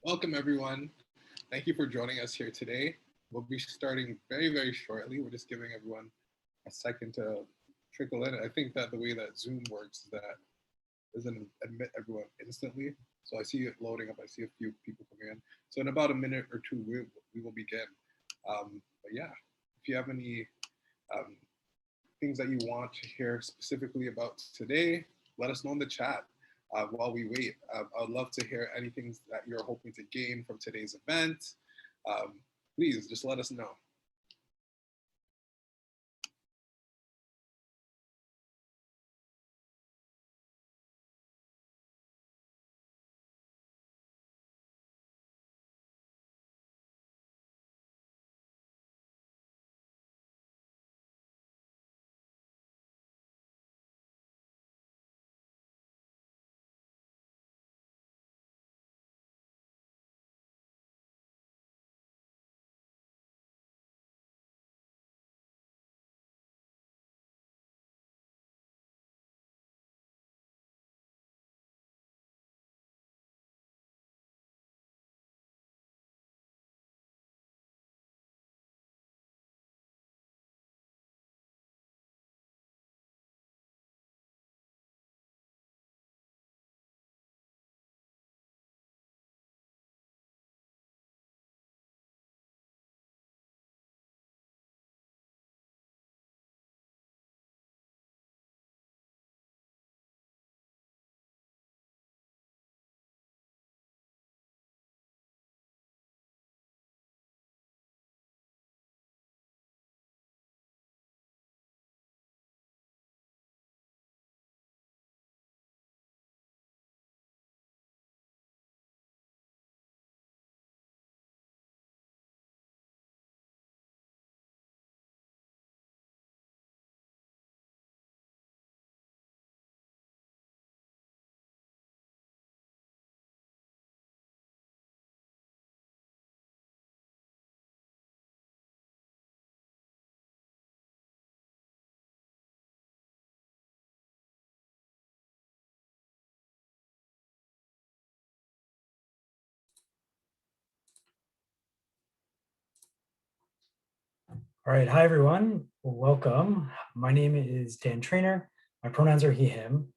Welcome, everyone. Thank you for joining us here today. We'll be starting very shortly. We're just giving everyone a second to trickle in. I think that the way that Zoom works is that it doesn't admit everyone instantly. So I see it loading up. I see a few people coming in. So in about a minute or two, we will begin. But yeah, if you have any um, things that you want to hear specifically about today, let us know in the chat while we wait. I'd love to hear anything that you're hoping to gain from today's event. Please just let us know. All right, hi everyone, welcome. My name is Dan Traynor. My pronouns are he, him,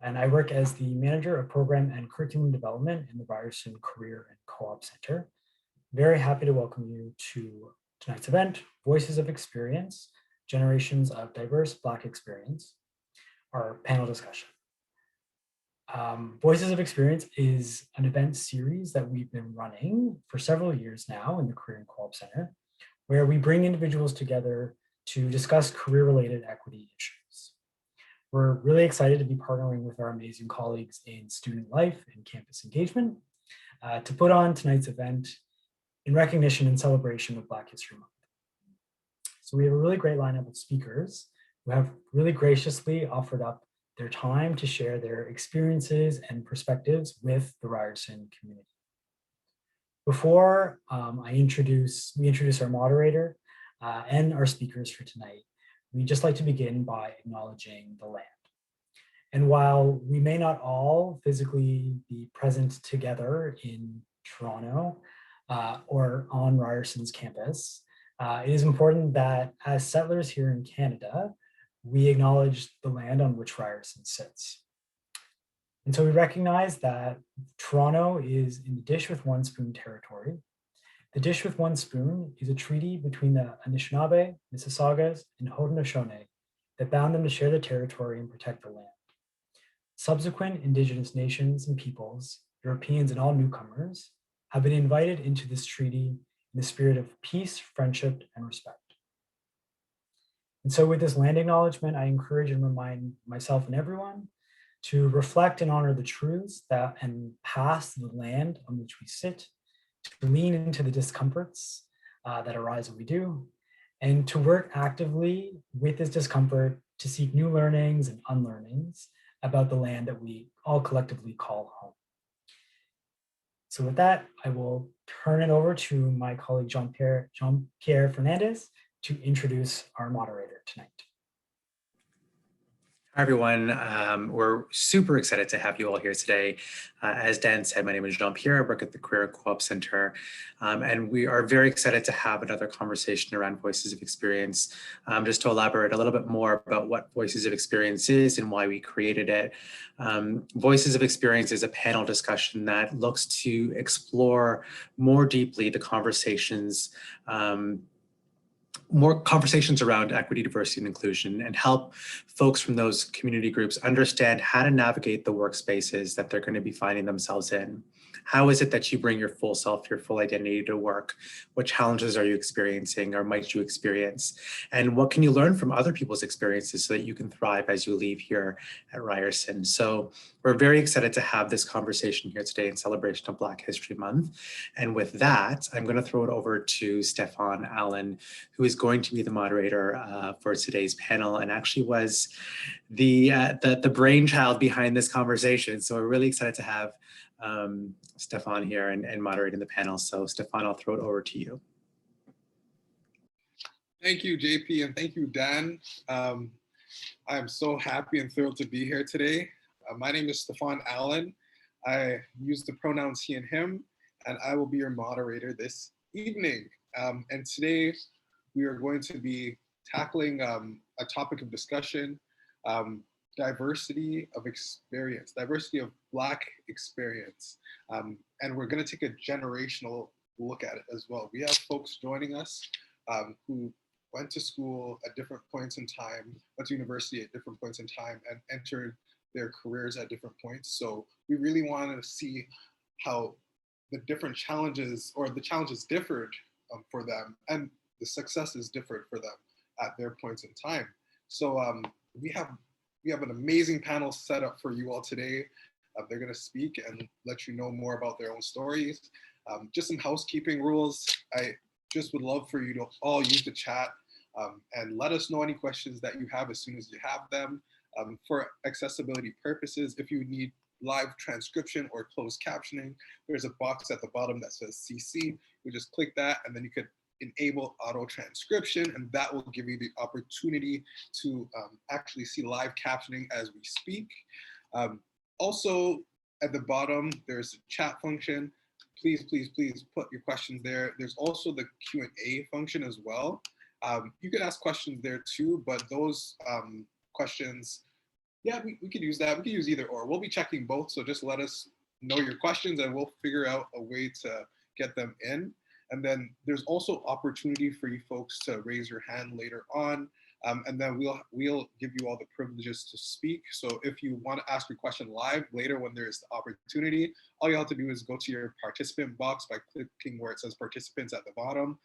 and I work as the Manager of Program and Curriculum Development in the Ryerson Career and Co-op Center. Very happy to welcome you to tonight's event, Voices of Experience, Generations of Diverse Black Experience, our panel discussion. Voices of Experience is an event series that we've been running for several years now in the Career and Co-op Center, where we bring individuals together to discuss career-related equity issues. We're really excited to be partnering with our amazing colleagues in student life and campus engagement to put on tonight's event in recognition and celebration of Black History Month. So we have a really great lineup of speakers who have really graciously offered up their time to share their experiences and perspectives with the Ryerson community. Before we introduce our moderator and our speakers for tonight, we'd just like to begin by acknowledging the land. And while we may not all physically be present together in Toronto or on Ryerson's campus, it is important that as settlers here in Canada, we acknowledge the land on which Ryerson sits. And so we recognize that Toronto is in the Dish with One Spoon territory. The Dish with One Spoon is a treaty between the Anishinaabe, Mississaugas, and Haudenosaunee that bound them to share the territory and protect the land. Subsequent Indigenous nations and peoples, Europeans and all newcomers, have been invited into this treaty in the spirit of peace, friendship, and respect. And so with this land acknowledgement, I encourage and remind myself and everyone to reflect and honor the truths that and past the land on which we sit, to lean into the discomforts that arise when we do, and to work actively with this discomfort to seek new learnings and unlearnings about the land that we all collectively call home. So with that, I will turn it over to my colleague Jean-Pierre Fernandez to introduce our moderator tonight. Hi, everyone. We're super excited to have you all here today. As Dan said, my name is Jean-Pierre. I work at the Career and Co-op Center, and we are very excited to have another conversation around Voices of Experience, just to elaborate a little bit more about what Voices of Experience is and why we created it. Voices of Experience is a panel discussion that looks to explore more deeply the conversations more conversations around equity, diversity, and inclusion, and help folks from those community groups understand how to navigate the workspaces that they're going to be finding themselves in. How is it that you bring your full self, your full identity to work? What challenges are you experiencing or might you experience? And what can you learn from other people's experiences so that you can thrive as you leave here at Ryerson? So we're very excited to have this conversation here today in celebration of Black History Month. And with that, I'm going to throw it over to Stephan Allen, who is going to be the moderator for today's panel and actually was the brainchild behind this conversation. So we're really excited to have Stephan here and moderating the panel. So Stephan, I'll throw it over to you. Thank you, JP, and thank you, Dan. I'm so happy and thrilled to be here today. My name is Stephan Allen. I use the pronouns he and him, and I will be your moderator this evening. And today, we are going to be tackling a topic of discussion, diversity of experience, diversity of Black experience. And we're going to take a generational look at it as well. We have folks joining us who went to school at different points in time, went to university at different points in time, and entered their careers at different points. So we really want to see how the different challenges, or the challenges differed for them, and the success is different for them at their points in time. So we have an amazing panel set up for you all today. They're going to speak and let you know more about their own stories. Just some housekeeping rules. I just would love for you to all use the chat and let us know any questions that you have as soon as you have them. For accessibility purposes, if you need live transcription or closed captioning, there's a box at the bottom that says CC. You just click that and then you could enable auto transcription, and that will give you the opportunity to actually see live captioning as we speak. Also at the bottom, there's a chat function. Please, please, please put your questions there. There's also the Q&A function as well. You could ask questions there too, but those questions, yeah, we could use that. We could use either or. We'll be checking both, so just let us know your questions and we'll figure out a way to get them in. And then there's also opportunity for you folks to raise your hand later on. And then we'll give you all the privileges to speak. So if you want to ask your question live later when there's the opportunity, all you have to do is go to your participant box by clicking where it says participants at the bottom.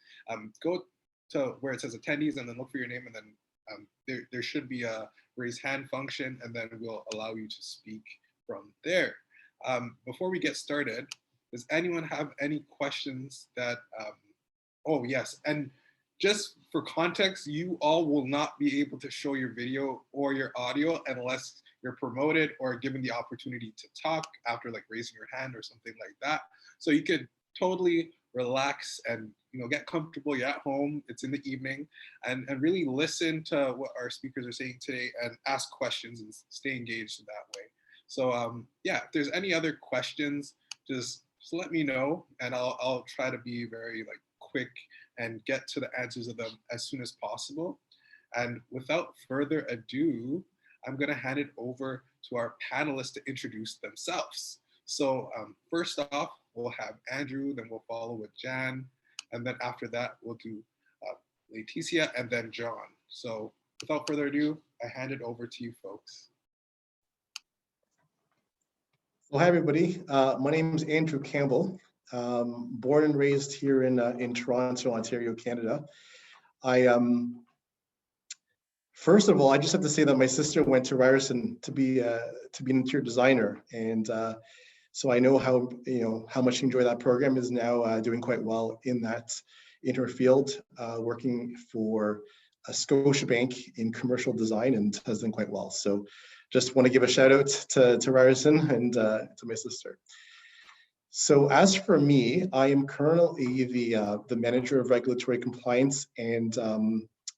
Go to where it says attendees and then look for your name, and then there should be a raise hand function, and then we'll allow you to speak from there. Before we get started, does anyone have any questions that, oh yes, and just for context, you all will not be able to show your video or your audio unless you're promoted or given the opportunity to talk after like raising your hand or something like that. So you could totally relax and get comfortable. You're at home, it's in the evening, and really listen to what our speakers are saying today and ask questions and stay engaged in that way. So yeah, if there's any other questions, just let me know, and I'll try to be very quick and get to the answers of them as soon as possible. And without further ado, I'm going to hand it over to our panelists to introduce themselves. So first off, we'll have Andrew, then we'll follow with Jan, and then after that, we'll do Leticia and then John. So without further ado, I hand it over to you folks. Well, hi everybody. My name is Andrew Campbell. Born and raised here in Toronto, Ontario, Canada. First of all, I just have to say that my sister went to Ryerson to be an interior designer, and so I know how much she enjoyed that program. Is now doing quite well in her field, working for a Scotiabank in commercial design, and has done quite well. So just want to give a shout out to Ryerson and to my sister. So as for me, I am currently the manager of regulatory compliance and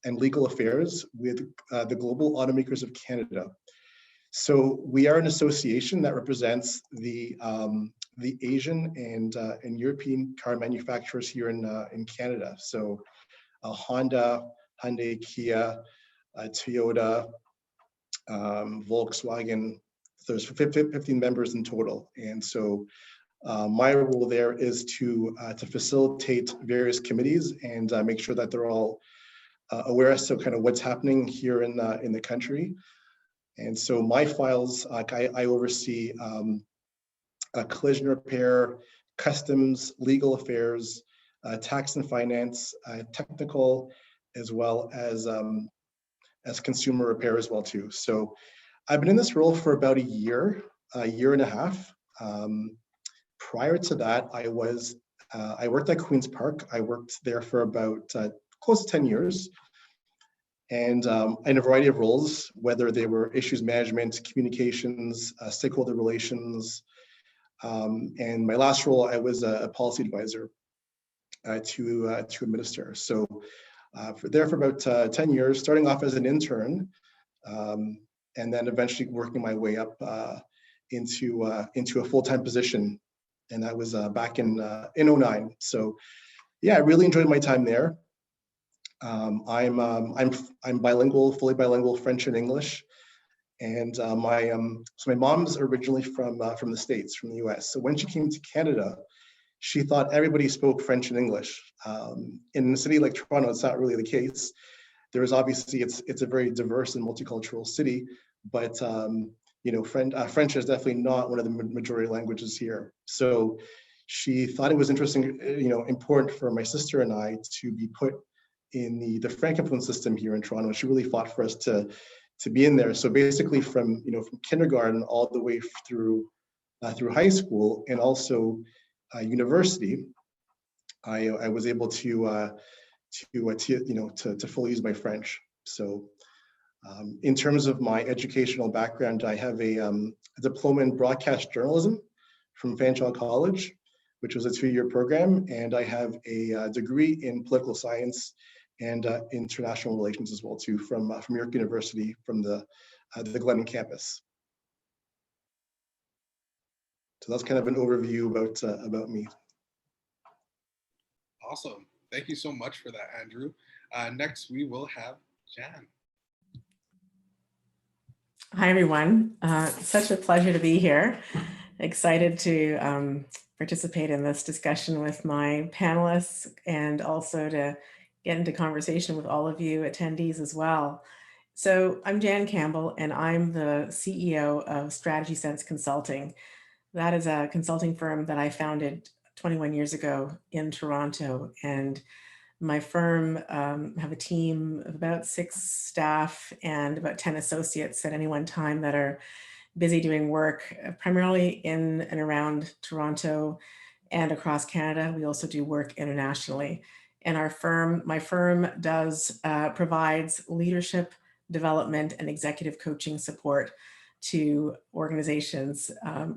legal affairs with the Global Automakers of Canada. So we are an association that represents the Asian and European car manufacturers here in Canada. So Honda, Hyundai, Kia, Toyota, Volkswagen. There's 15 members in total, and so my role there is to facilitate various committees and make sure that they're all aware as to kind of what's happening here in the country. And so my files, I oversee collision repair, customs, legal affairs, tax and finance, technical, as well as consumer repair as well too. So I've been in this role for about a year and a half. Prior to that, I worked at Queen's Park. I worked there for about close to 10 years. And in a variety of roles, whether they were issues management, communications, stakeholder relations. And my last role, I was a policy advisor to a minister. So there for about 10 years, starting off as an intern, and then eventually working my way up into a full-time position. And that was back in 2009. So yeah, I really enjoyed my time there. I'm bilingual, fully bilingual, French and English, and so my mom's originally from the States, from the U.S. So when she came to Canada, she thought everybody spoke French and English. In a city like Toronto, it's not really the case. There is obviously it's a very diverse and multicultural city, but French is definitely not one of the majority languages here. So she thought it was interesting, important for my sister and I to be put in the Francophone system here in Toronto. She really fought for us to be in there. So basically from kindergarten all the way through high school and also university, I was able to fully use my French. So in terms of my educational background, I have a diploma in broadcast journalism from Fanshawe College, which was a 2-year program, and I have a degree in political science and international relations as well too, from York University, from the Glennon campus. So that's kind of an overview about me. Awesome. Thank you so much for that, Andrew. Next, we will have Jan. Hi, everyone. Such a pleasure to be here. Excited to participate in this discussion with my panelists and also to get into conversation with all of you attendees as well. So I'm Jan Campbell, and I'm the CEO of Strategy Sense Consulting. That is a consulting firm that I founded 21 years ago in Toronto. And my firm have a team of about 6 staff and about 10 associates at any one time that are busy doing work primarily in and around Toronto and across Canada. We also do work internationally. And my firm provides leadership development and executive coaching support to organizations,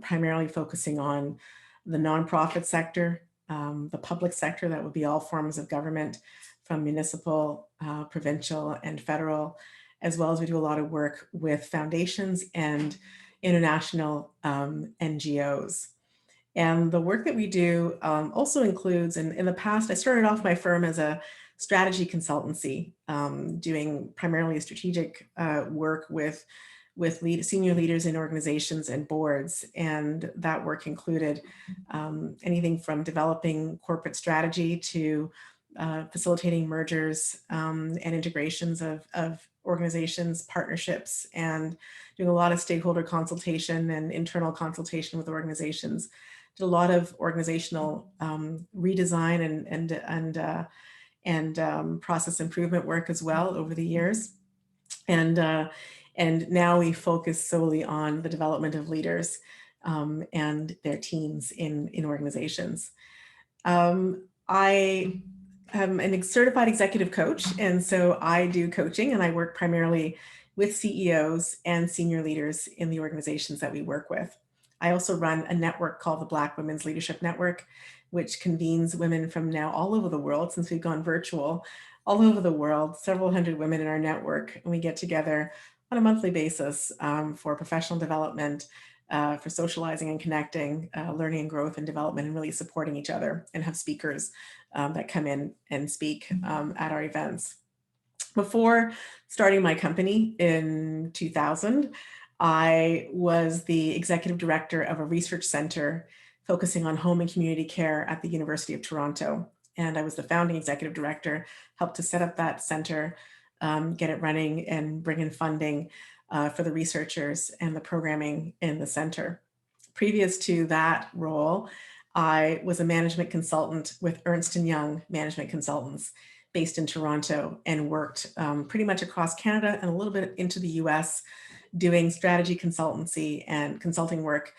primarily focusing on the nonprofit sector, the public sector, that would be all forms of government, from municipal, provincial, and federal, as well as we do a lot of work with foundations and international NGOs. And the work that we do also includes, and in the past, I started off my firm as a strategy consultancy, doing primarily strategic work with senior leaders in organizations and boards. And that work included anything from developing corporate strategy to facilitating mergers and integrations of organizations, partnerships, and doing a lot of stakeholder consultation and internal consultation with organizations. Did a lot of organizational redesign and process improvement work as well over the years. And now we focus solely on the development of leaders and their teams in organizations. I am a certified executive coach, and so I do coaching, and I work primarily with CEOs and senior leaders in the organizations that we work with. I also run a network called the Black Women's Leadership Network, which convenes women from now all over the world, since we've gone virtual, all over the world, several hundred women in our network, and we get together on a monthly basis for professional development, for socializing and connecting, learning and growth and development, and really supporting each other, and have speakers that come in and speak at our events. Before starting my company in 2000, I was the executive director of a research center focusing on home and community care at the University of Toronto. And I was the founding executive director, helped to set up that center, get it running, and bring in funding for the researchers and the programming in the center. Previous to that role, I was a management consultant with Ernst & Young Management Consultants based in Toronto, and worked pretty much across Canada and a little bit into the US, doing strategy consultancy and consulting work,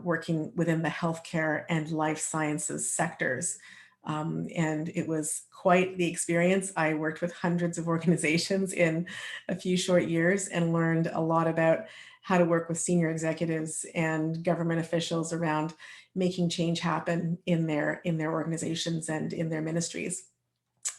working within the healthcare and life sciences sectors. And it was quite the experience. I worked with hundreds of organizations in a few short years and learned a lot about how to work with senior executives and government officials around making change happen in their organizations and in their ministries.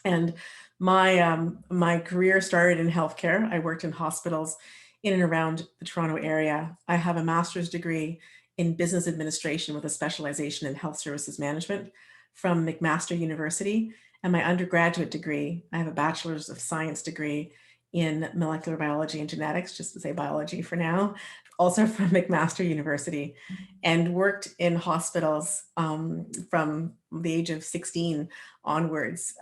And my career started in healthcare. I worked in hospitals in and around the Toronto area. I have a master's degree in business administration with a specialization in health services management from McMaster University. And my undergraduate degree, I have a bachelor's of science degree in molecular biology and genetics, just to say biology for now, also from McMaster University, and worked in hospitals from the age of 16 onwards,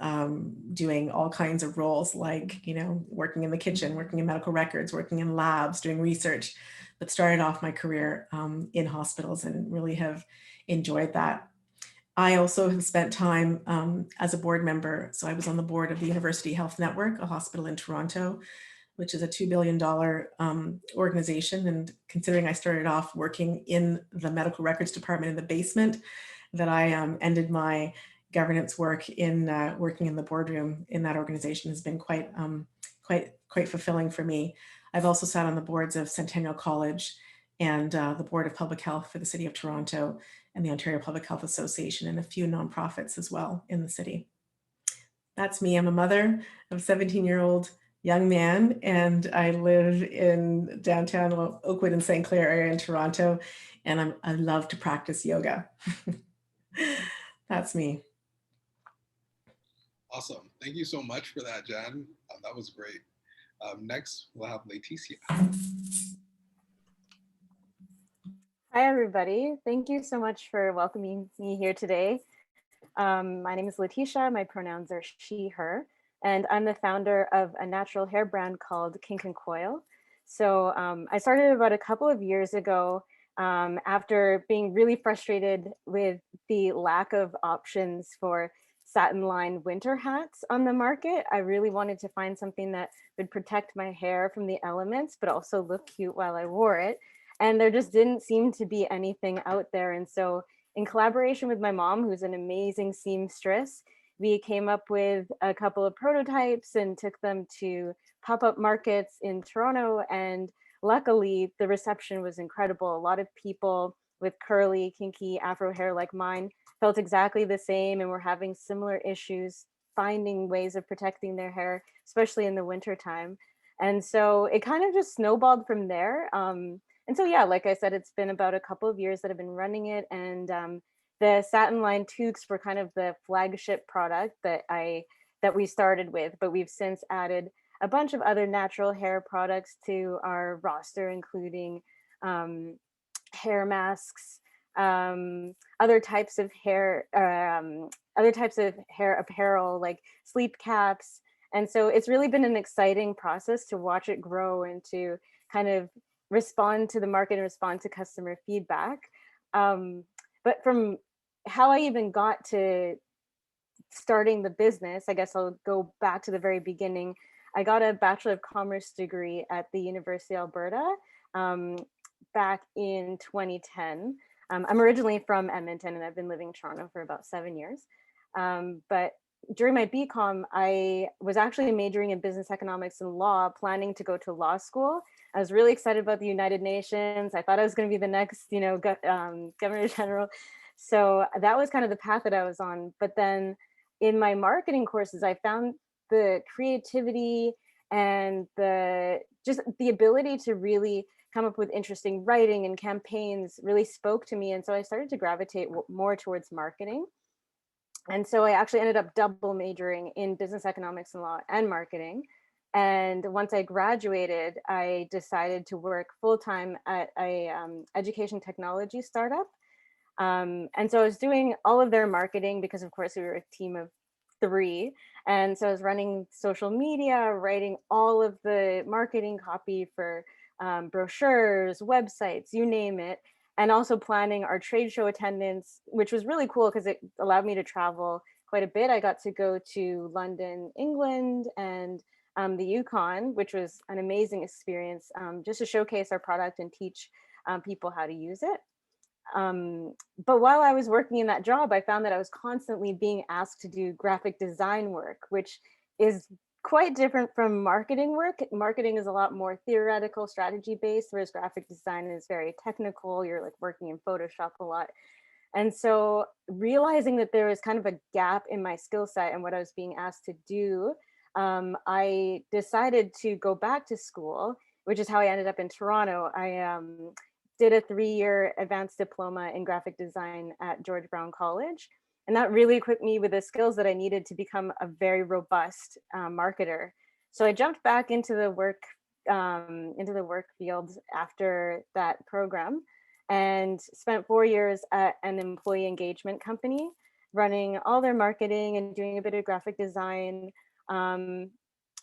doing all kinds of roles, like, working in the kitchen, working in medical records, working in labs, doing research, but started off my career in hospitals and really have enjoyed that. I also have spent time as a board member. So I was on the board of the University Health Network, a hospital in Toronto, which is a $2 billion organization. And considering I started off working in the medical records department in the basement, that I ended my governance work in working in the boardroom in that organization has been quite fulfilling for me. I've also sat on the boards of Centennial College and the Board of Public Health for the City of Toronto and the Ontario Public Health Association, and a few nonprofits as well in the city. That's me. I'm a mother of a 17-year-old young man, and I live in downtown Oakwood and St. Clair area in Toronto, and I love to practice yoga. That's me. Awesome. Thank you so much for that, Jan. That was great. Next, we'll have Leticia. Hi, everybody. Thank you so much for welcoming me here today. My name is Leticia. My pronouns are she, her, and I'm the founder of a natural hair brand called Kink and Coil. So I started about a couple of years ago after being really frustrated with the lack of options for satin-lined winter hats on the market. I really wanted to find something that would protect my hair from the elements, but also look cute while I wore it. And there just didn't seem to be anything out there. And so in collaboration with my mom, who's an amazing seamstress, we came up with a couple of prototypes and took them to pop-up markets in Toronto. And luckily, the reception was incredible. A lot of people with curly, kinky Afro hair like mine felt exactly the same and were having similar issues finding ways of protecting their hair, especially in the winter time. And so it kind of just snowballed from there. And so, yeah, like I said, it's been about a couple of years that I've been running it. And the satin lined toques were kind of the flagship product that we started with, but we've since added a bunch of other natural hair products to our roster, including hair masks, other types of hair apparel like sleep caps. And so it's really been an exciting process to watch it grow and to kind of respond to the market and respond to customer feedback. But from how I even got to starting the business, I guess I'll go back to the very beginning. I got a Bachelor of Commerce degree at the University of Alberta back in 2010. I'm originally from Edmonton and I've been living in Toronto for about 7 years. But during my BCom, I was actually majoring in business economics and law, planning to go to law school. I was really excited about the United Nations. I thought I was going to be the next, Governor General. So that was kind of the path that I was on. But then in my marketing courses, I found the creativity and just the ability to really come up with interesting writing and campaigns really spoke to me. And so I started to gravitate more towards marketing. And so I actually ended up double majoring in business economics and law and marketing. And once I graduated, I decided to work full-time at a education technology startup. And so I was doing all of their marketing because, of course, we were a team of 3. And so I was running social media, writing all of the marketing copy for brochures, websites, you name it, and also planning our trade show attendance, which was really cool because it allowed me to travel quite a bit. I got to go to London, England, and the Yukon, which was an amazing experience, just to showcase our product and teach people how to use it. But while I was working in that job, I found that I was constantly being asked to do graphic design work, which is quite different from marketing work. Marketing is a lot more theoretical, strategy based, whereas graphic design is very technical. You're like working in Photoshop a lot. And so realizing that there was kind of a gap in my skill set and what I was being asked to do, I decided to go back to school, which is how I ended up in Toronto. I did a 3-year advanced diploma in graphic design at George Brown College. And that really equipped me with the skills that I needed to become a very robust marketer. So I jumped back into the work field after that program and spent 4 years at an employee engagement company, running all their marketing and doing a bit of graphic design. And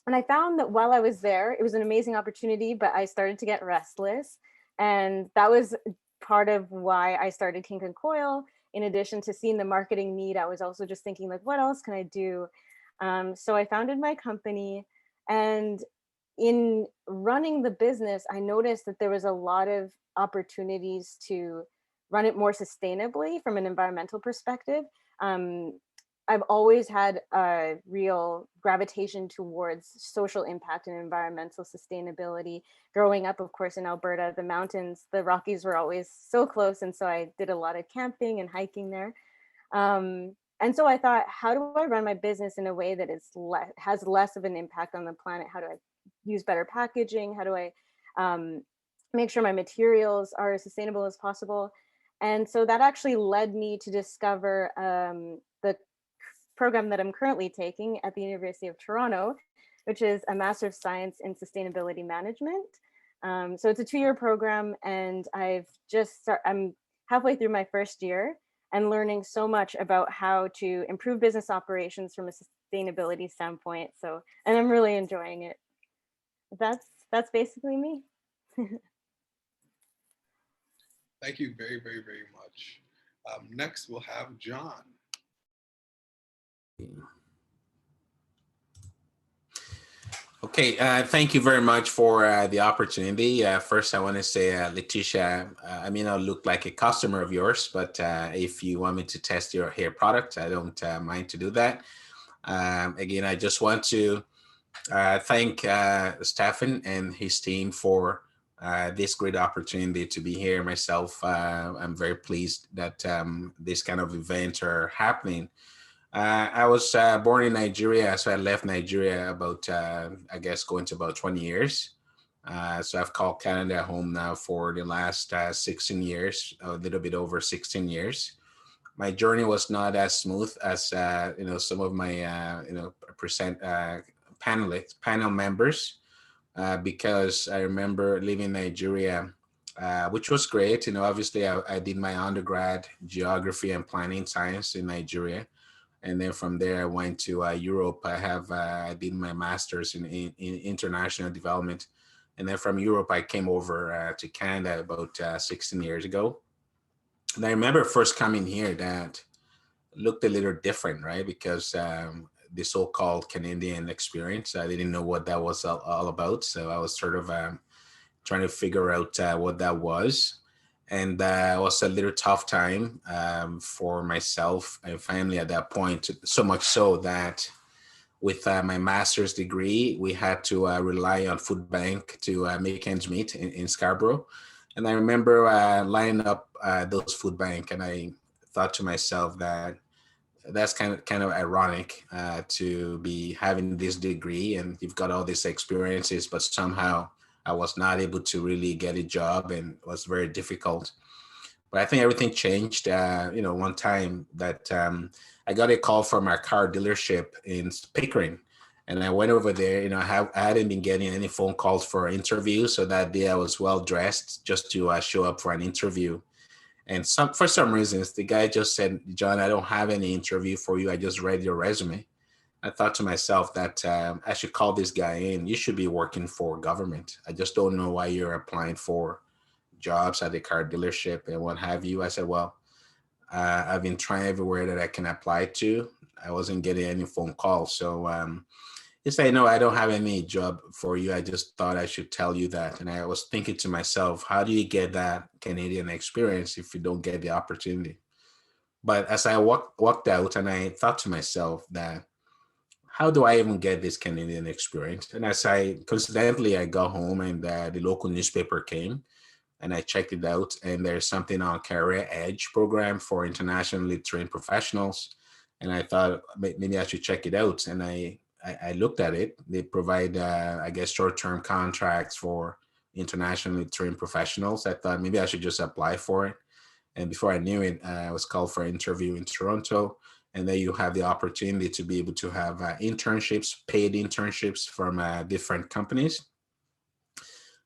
I found that while I was there, it was an amazing opportunity, but I started to get restless. And that was part of why I started Kink and Coil. In addition to seeing the marketing need, I was also just thinking, like, what else can I do? So I founded my company, and in running the business, I noticed that there was a lot of opportunities to run it more sustainably from an environmental perspective. I've always had a real gravitation towards social impact and environmental sustainability. Growing up, of course, in Alberta, the mountains, the Rockies were always so close. And so I did a lot of camping and hiking there. And so I thought, how do I run my business in a way that is has less of an impact on the planet? How do I use better packaging? How do I make sure my materials are as sustainable as possible? And so that actually led me to discover the program that I'm currently taking at the University of Toronto, which is a Master of Science in Sustainability Management. So it's a 2-year program, and I'm halfway through my first year and learning so much about how to improve business operations from a sustainability standpoint. So, and I'm really enjoying it. That's basically me. Thank you very, very, very much. Next, we'll have John. Okay, thank you very much for the opportunity. First, I want to say, Letitia, I may not look like a customer of yours, but if you want me to test your hair product, I don't mind to do that. Again, I just want to thank Stephan and his team for this great opportunity to be here. Myself, I'm very pleased that this kind of events are happening. I was born in Nigeria, so I left Nigeria about, I guess, going to about 20 years. So I've called Canada home now for the last 16 years, a little bit over 16 years. My journey was not as smooth as, some of my, panel members, because I remember leaving Nigeria, which was great. Obviously I did my undergrad geography and planning science in Nigeria. And then from there, I went to Europe. I did my master's in international development. And then from Europe, I came over to Canada about 16 years ago. And I remember first coming here that looked a little different, right? Because the so-called Canadian experience, I didn't know what that was all about. So I was sort of trying to figure out what that was. And it was a little tough time for myself and family at that point, so much so that with my master's degree, we had to rely on food bank to make ends meet in Scarborough. And I remember lining up those food bank, and I thought to myself that that's kind of ironic to be having this degree and you've got all these experiences, but somehow I was not able to really get a job and it was very difficult. But I think everything changed, one time that I got a call from our car dealership in Pickering. And I went over there, I hadn't been getting any phone calls for interviews. So that day I was well dressed just to show up for an interview. And for some reasons, the guy just said, "John, I don't have any interview for you. I just read your resume." I thought to myself that I should call this guy in. You should be working for government. I just don't know why you're applying for jobs at the car dealership and what have you. I said, well, I've been trying everywhere that I can apply to. I wasn't getting any phone calls. So he said, "No, I don't have any job for you. I just thought I should tell you that." And I was thinking to myself, how do you get that Canadian experience if you don't get the opportunity? But as I walked out and I thought to myself that, how do I even get this Canadian experience? And as coincidentally, I got home and the local newspaper came and I checked it out. And there's something on Career Edge program for internationally trained professionals. And I thought maybe I should check it out. And I looked at it. They provide, I guess, short-term contracts for internationally trained professionals. I thought maybe I should just apply for it. And before I knew it, I was called for an interview in Toronto. And then you have the opportunity to be able to have internships, paid internships from different companies.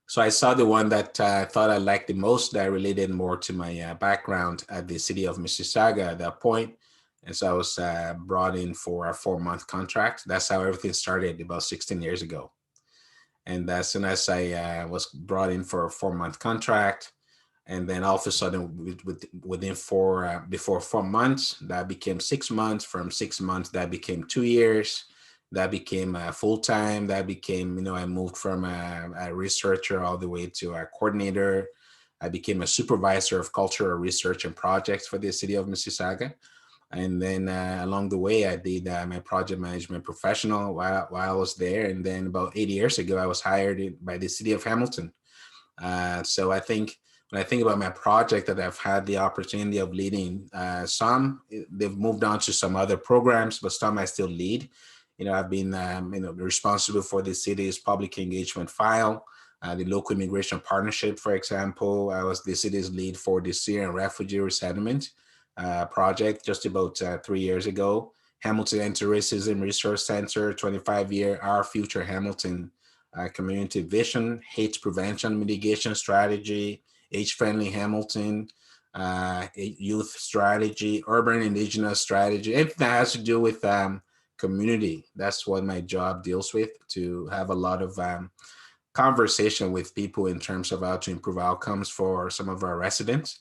So I saw the one that I thought I liked the most, that related more to my background at the city of Mississauga at that point. And so I was brought in for a 4-month contract. That's how everything started about 16 years ago. And as soon as I was brought in for a 4-month contract, and then all of a sudden within before 4 months, that became 6 months. From 6 months, that became 2 years. That became full-time. That became, I moved from a researcher all the way to a coordinator. I became a supervisor of cultural research and projects for the city of Mississauga. And then along the way, I did my project management professional while I was there. And then about 8 years ago, I was hired by the city of Hamilton. So I think when I think about my project that I've had the opportunity of leading, some, they've moved on to some other programs, but some I still lead. I've been responsible for the city's public engagement file, the local immigration partnership, for example. I was the city's lead for the Syrian refugee resettlement project just about 3 years ago. Hamilton Anti-Racism Resource Center, 25-year Our Future Hamilton community vision, hate prevention mitigation strategy, age-friendly Hamilton, youth strategy, urban indigenous strategy, anything that has to do with community. That's what my job deals with, to have a lot of conversation with people in terms of how to improve outcomes for some of our residents.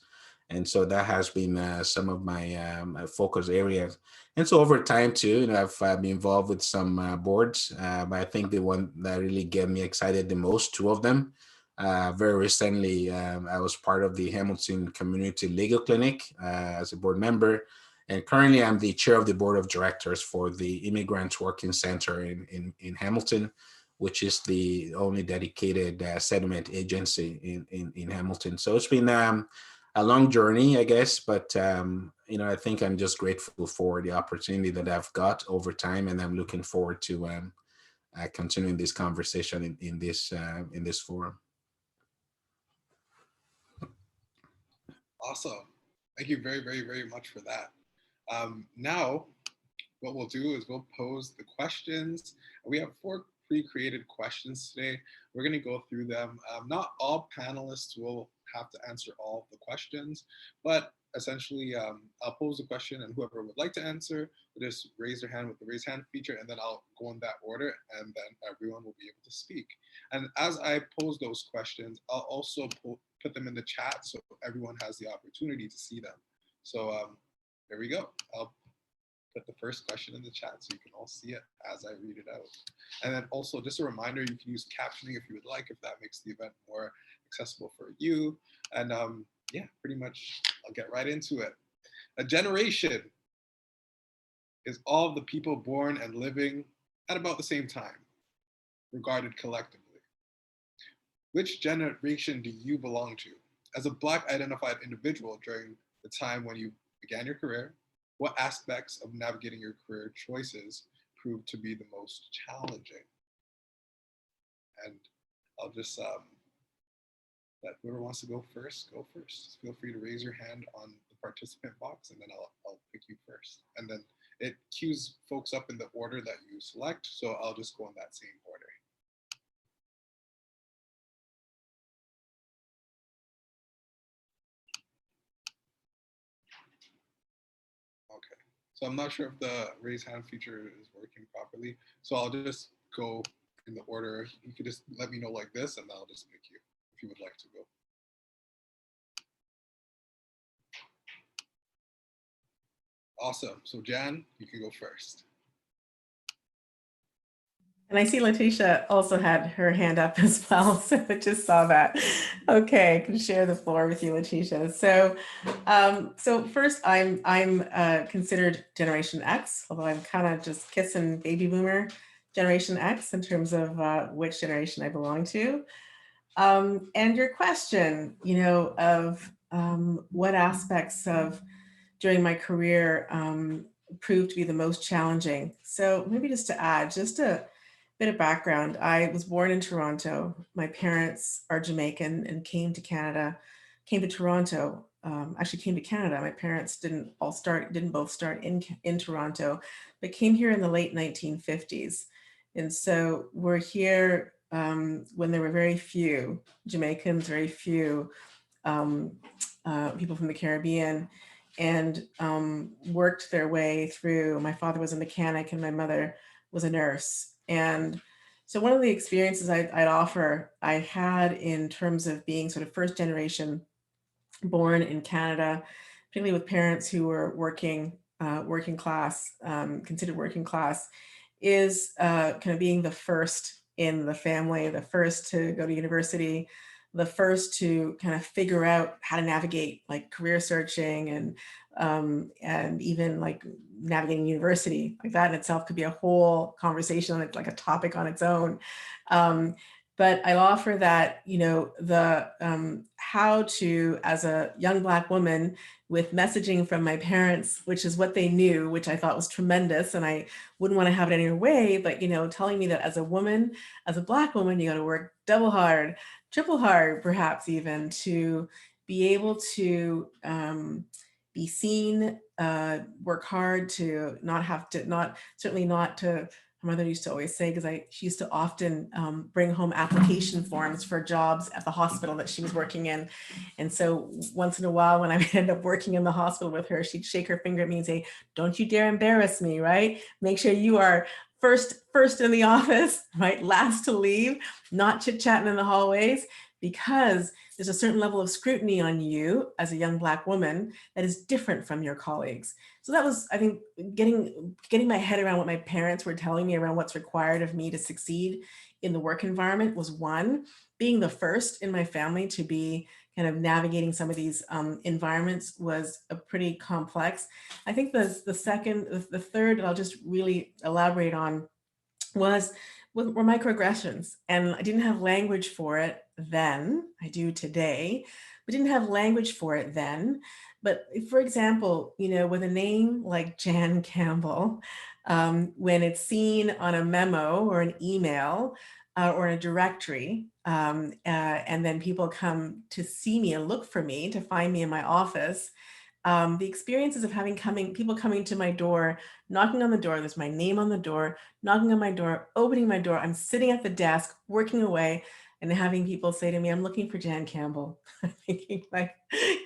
And so that has been some of my focus areas. And so over time too, I've been involved with some boards, but I think the one that really get me excited the most, 2 of them. Very recently, I was part of the Hamilton Community Legal Clinic as a board member. And currently I'm the chair of the board of directors for the Immigrant Working Center in Hamilton, which is the only dedicated settlement agency in Hamilton. So it's been a long journey, I guess, but I think I'm just grateful for the opportunity that I've got over time, and I'm looking forward to continuing this conversation in this forum. Awesome. Thank you very, very, very much for that. Now, what we'll do is we'll pose the questions. We have 4 pre-created questions today. We're going to go through them. Not all panelists will have to answer all of the questions, but essentially I'll pose a question and whoever would like to answer will just raise their hand with the raise hand feature, and then I'll go in that order, and then everyone will be able to speak. And as I pose those questions, I'll also put them in the chat so everyone has the opportunity to see them. So there we go. I'll put the first question in the chat so you can all see it as I read it out. And then also just a reminder, you can use captioning if you would like, if that makes the event more accessible for you. And yeah, pretty much I'll get right into it. A generation is all of the people born and living at about the same time, regarded collectively. Which generation do you belong to? As a Black identified individual during the time when you began your career, what aspects of navigating your career choices proved to be the most challenging? And I'll just let whoever wants to go first, go first. Feel free to raise your hand on the participant box, and then I'll pick you first. And then it queues folks up in the order that you select, so I'll just go in that same order. Okay, so I'm not sure if the raise hand feature is working properly, so I'll just go in the order. You could just let me know like this, and I'll just pick you if you would like to go. Awesome. So Jan, you can go first. And I see Letitia also had her hand up as well, so I just saw that. Okay, I can share the floor with you, Letitia. So, so first, I'm considered Generation X, although I'm kind of just kissing baby boomer Generation X in terms of which generation I belong to. And your question, of what aspects of during my career proved to be the most challenging. So maybe just to add just a bit of background, I was born in Toronto. My parents are Jamaican and came to Toronto, actually came to Canada. My parents didn't both start in Toronto, but came here in the late 1950s. And so we're here when there were very few Jamaicans, very few people from the Caribbean, and worked their way through. My father was a mechanic and my mother was a nurse. And so one of the experiences I'd offer I had in terms of being sort of first generation born in Canada, particularly with parents who were working class, considered working class, is kind of being the first in the family, the first to go to university, the first to kind of figure out how to navigate like career searching and even like navigating university. Like that in itself could be a whole conversation on it, like a topic on its own. But I offer that, the how to, as a young Black woman with messaging from my parents, which is what they knew, which I thought was tremendous, and I wouldn't want to have it any other way, but, telling me that as a woman, as a Black woman, you got to work double hard, triple hard, perhaps even, to be able to be seen, work hard, to not have to, certainly not to, my mother used to always say, because she used to often bring home application forms for jobs at the hospital that she was working in. And so once in a while, when I would end up working in the hospital with her, she'd shake her finger at me and say, "Don't you dare embarrass me, right? Make sure you are first in the office, right? Last to leave, not chit-chatting in the hallways, because there's a certain level of scrutiny on you as a young Black woman that is different from your colleagues." So that was, I think, getting my head around what my parents were telling me around what's required of me to succeed in the work environment was one. Being the first in my family to be kind of navigating some of these environments was a pretty complex. I think the third that I'll just really elaborate on were microaggressions. And I didn't have language for it then. I do today, but didn't have language for it then. But for example, with a name like Jan Campbell, when it's seen on a memo or an email or in a directory, and then people come to see me and look for me, to find me in my office, the experiences of people coming to my door, knocking on the door, there's my name on the door, knocking on my door, opening my door, I'm sitting at the desk, working away, and having people say to me, "I'm looking for Jan Campbell." I'm thinking, like,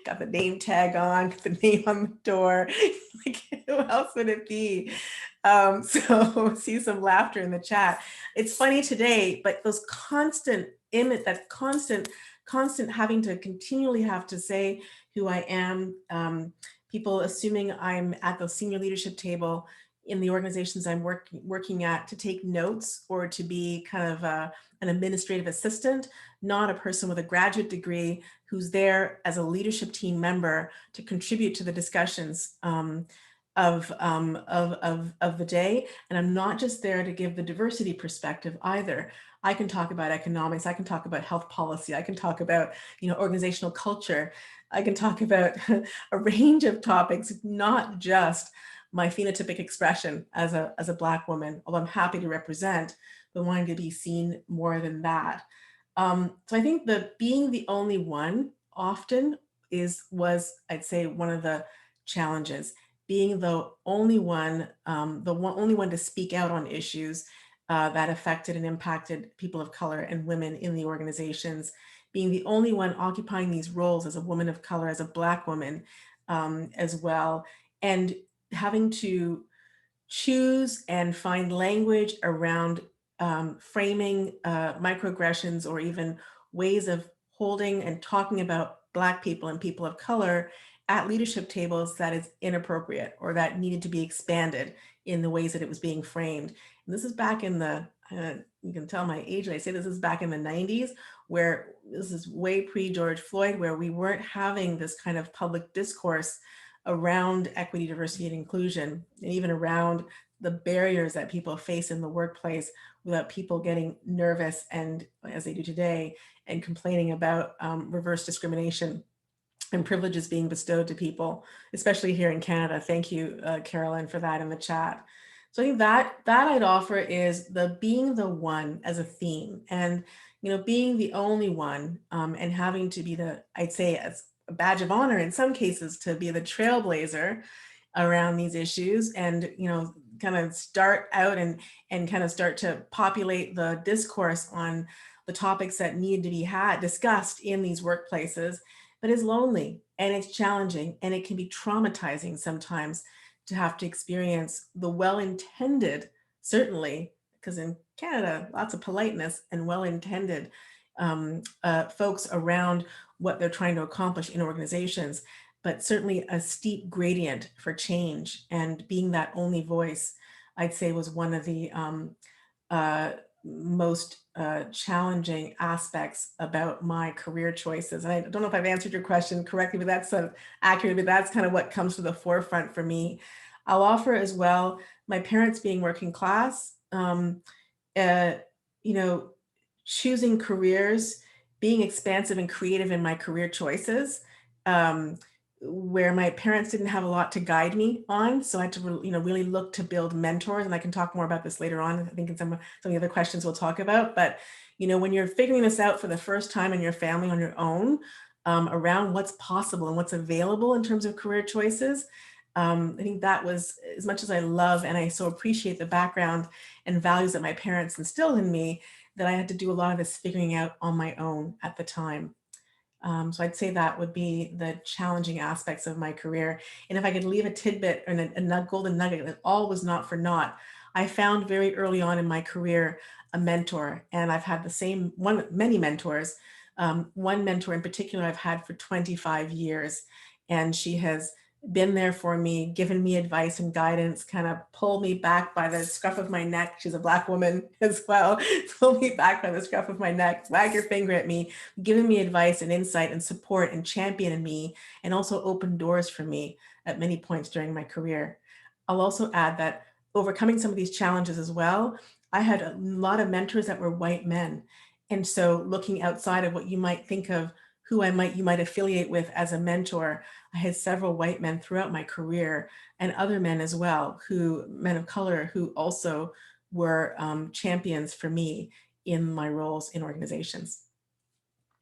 got the name tag on, got the name on the door. Like, who else would it be? So see some laughter in the chat. It's funny today, but those constant having to continually have to say who I am, people assuming I'm at the senior leadership table in the organizations I'm working at, to take notes or to be kind of an administrative assistant, not a person with a graduate degree who's there as a leadership team member to contribute to the discussions. of the day. And I'm not just there to give the diversity perspective either. I can talk about economics, I can talk about health policy, I can talk about, organizational culture, I can talk about a range of topics, not just my phenotypic expression as a Black woman, although I'm happy to represent, but wanting to be seen more than that. So I think that being the only one often was, I'd say, one of the challenges. Being the only one, only one to speak out on issues that affected and impacted people of color and women in the organizations, being the only one occupying these roles as a woman of color, as a Black woman as well, and having to choose and find language around framing microaggressions or even ways of holding and talking about Black people and people of color at leadership tables that is inappropriate or that needed to be expanded in the ways that it was being framed. And this is back in the, you can tell my age when I say this is back in the 90s, where this is way pre-George Floyd, where we weren't having this kind of public discourse around equity, diversity, and inclusion, and even around the barriers that people face in the workplace without people getting nervous and, as they do today, and complaining about reverse discrimination and privileges being bestowed to people, especially here in Canada. Thank you, Carolyn, for that in the chat. So I think that I'd offer is the being the one as a theme, and being the only one, and having to be the, I'd say, as a badge of honor in some cases, to be the trailblazer around these issues, and kind of start out and kind of start to populate the discourse on the topics that need to be discussed in these workplaces. But it's lonely and it's challenging, and it can be traumatizing sometimes to have to experience the well-intended, certainly, because in Canada, lots of politeness and well-intended folks around what they're trying to accomplish in organizations, but certainly a steep gradient for change. And being that only voice, I'd say, was one of the most challenging aspects about my career choices. And I don't know if I've answered your question correctly, but that's accurate, but that's kind of what comes to the forefront for me. I'll offer as well, my parents being working class, choosing careers, being expansive and creative in my career choices, where my parents didn't have a lot to guide me on. So I had to really look to build mentors, and I can talk more about this later on, I think in some of the other questions we'll talk about. But when you're figuring this out for the first time in your family on your own, around what's possible and what's available in terms of career choices, I think that was, as much as I love and I so appreciate the background and values that my parents instilled in me, that I had to do a lot of this figuring out on my own at the time. So I'd say that would be the challenging aspects of my career. And if I could leave a tidbit and a golden nugget, that all was not for naught. I found very early on in my career a mentor, and I've had many mentors. One mentor in particular I've had for 25 years, and she has been there for me, given me advice and guidance, kind of pulled me back by the scruff of my neck. She's a Black woman as well. Pulled me back by the scruff of my neck, wag your finger at me, giving me advice and insight and support and championing me, and also opened doors for me at many points during my career. I'll also add that overcoming some of these challenges as well, I had a lot of mentors that were white men. And so looking outside of what you might think of who you might affiliate with as a mentor, I had several white men throughout my career, and other men as well, men of color, who also were champions for me in my roles in organizations.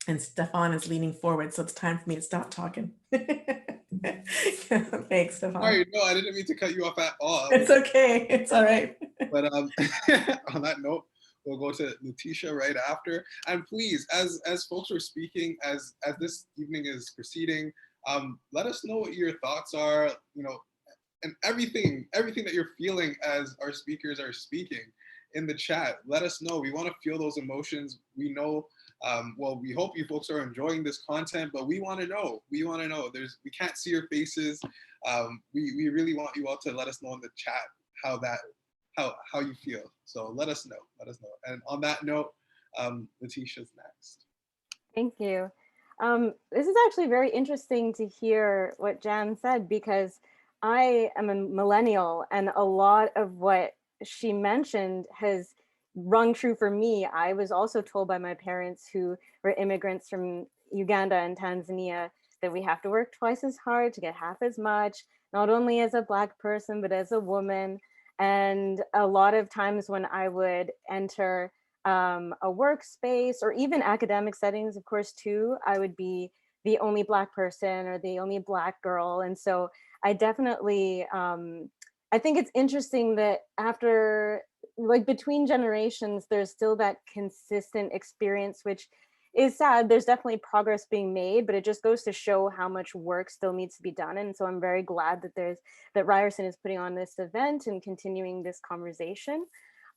And Stephan is leaning forward, so it's time for me to stop talking. Thanks, Stephan. Sorry, no, I didn't mean to cut you off at all. It's okay, it's all right. But on that note, we'll go to Letitia right after. And please, as folks are speaking, as this evening is proceeding, let us know what your thoughts are, and everything that you're feeling as our speakers are speaking in the chat. Let us know. We want to feel those emotions. We know, we hope you folks are enjoying this content, but we want to know. We want to know. We can't see your faces. We really want you all to let us know in the chat how you feel. So let us know. And on that note, Letitia's next. Thank you. This is actually very interesting to hear what Jan said, because I am a millennial, and a lot of what she mentioned has rung true for me. I was also told by my parents, who were immigrants from Uganda and Tanzania, that we have to work twice as hard to get half as much, not only as a Black person, but as a woman. And a lot of times when I would enter a workspace or even academic settings, of course, too, I would be the only Black person or the only Black girl. And so I definitely, I think it's interesting that after, like, between generations, there's still that consistent experience, which is sad. There's definitely progress being made, but it just goes to show how much work still needs to be done. And so I'm very glad that that Ryerson is putting on this event and continuing this conversation.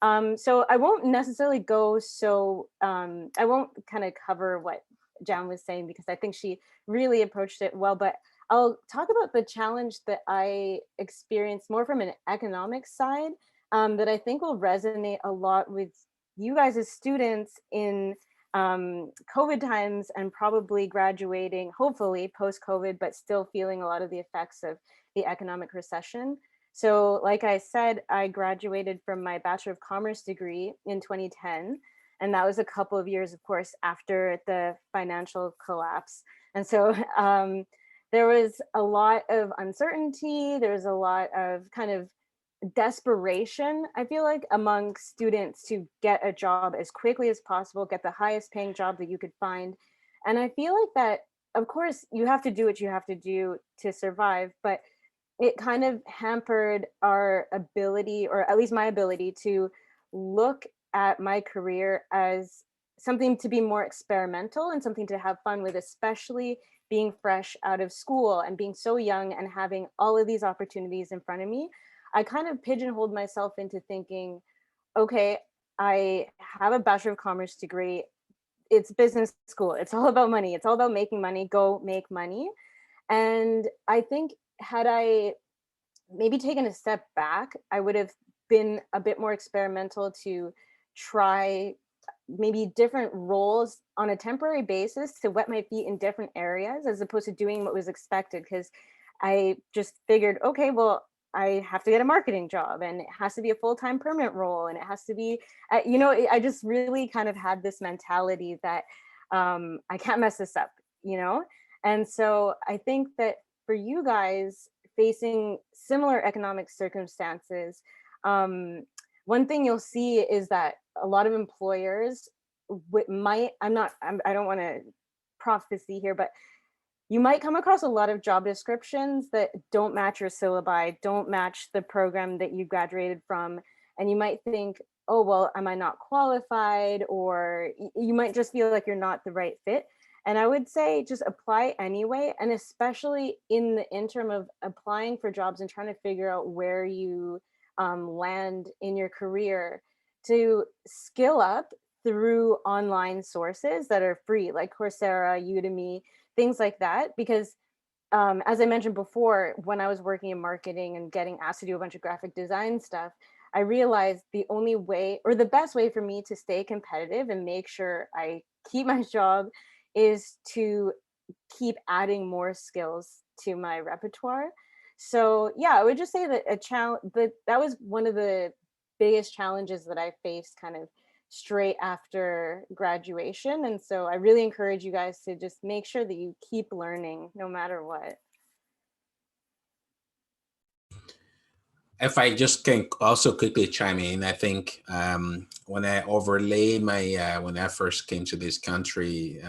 So I won't necessarily go I won't kind of cover what Jan was saying, because I think she really approached it well, but I'll talk about the challenge that I experienced more from an economic side, that I think will resonate a lot with you guys as students in COVID times, and probably graduating, hopefully post-COVID, but still feeling a lot of the effects of the economic recession. So like I said, I graduated from my Bachelor of Commerce degree in 2010. And that was a couple of years, of course, after the financial collapse. And so there was a lot of uncertainty. There was a lot of kind of desperation, I feel like, among students to get a job as quickly as possible, get the highest paying job that you could find. And I feel like that, of course, you have to do what you have to do to survive, but it kind of hampered our ability, or at least my ability, to look at my career as something to be more experimental and something to have fun with, especially being fresh out of school and being so young and having all of these opportunities in front of me. I kind of pigeonholed myself into thinking, okay, I have a Bachelor of Commerce degree. It's business school. It's all about money. It's all about making money. Go make money. And I think had I maybe taken a step back, I would have been a bit more experimental to try maybe different roles on a temporary basis to wet my feet in different areas, as opposed to doing what was expected. Because I just figured, okay, well, I have to get a marketing job, and it has to be a full-time permanent role, and it has to be, I just really kind of had this mentality that I can't mess this up, And so I think that for you guys facing similar economic circumstances, one thing you'll see is that a lot of employers I don't want to prophecy here, but you might come across a lot of job descriptions that don't match your syllabi, don't match the program that you graduated from. And you might think, oh, well, am I not qualified? Or you might just feel like you're not the right fit. And I would say just apply anyway. And especially in the interim of applying for jobs and trying to figure out where you land in your career, to skill up through online sources that are free, like Coursera, Udemy, things like that. Because as I mentioned before, when I was working in marketing and getting asked to do a bunch of graphic design stuff, I realized the only way, or the best way for me to stay competitive and make sure I keep my job, is to keep adding more skills to my repertoire. So yeah, I would just say that that was one of the biggest challenges that I faced kind of straight after graduation. And so I really encourage you guys to just make sure that you keep learning no matter what. If I just can also quickly chime in, I think when I overlay my, when I first came to this country,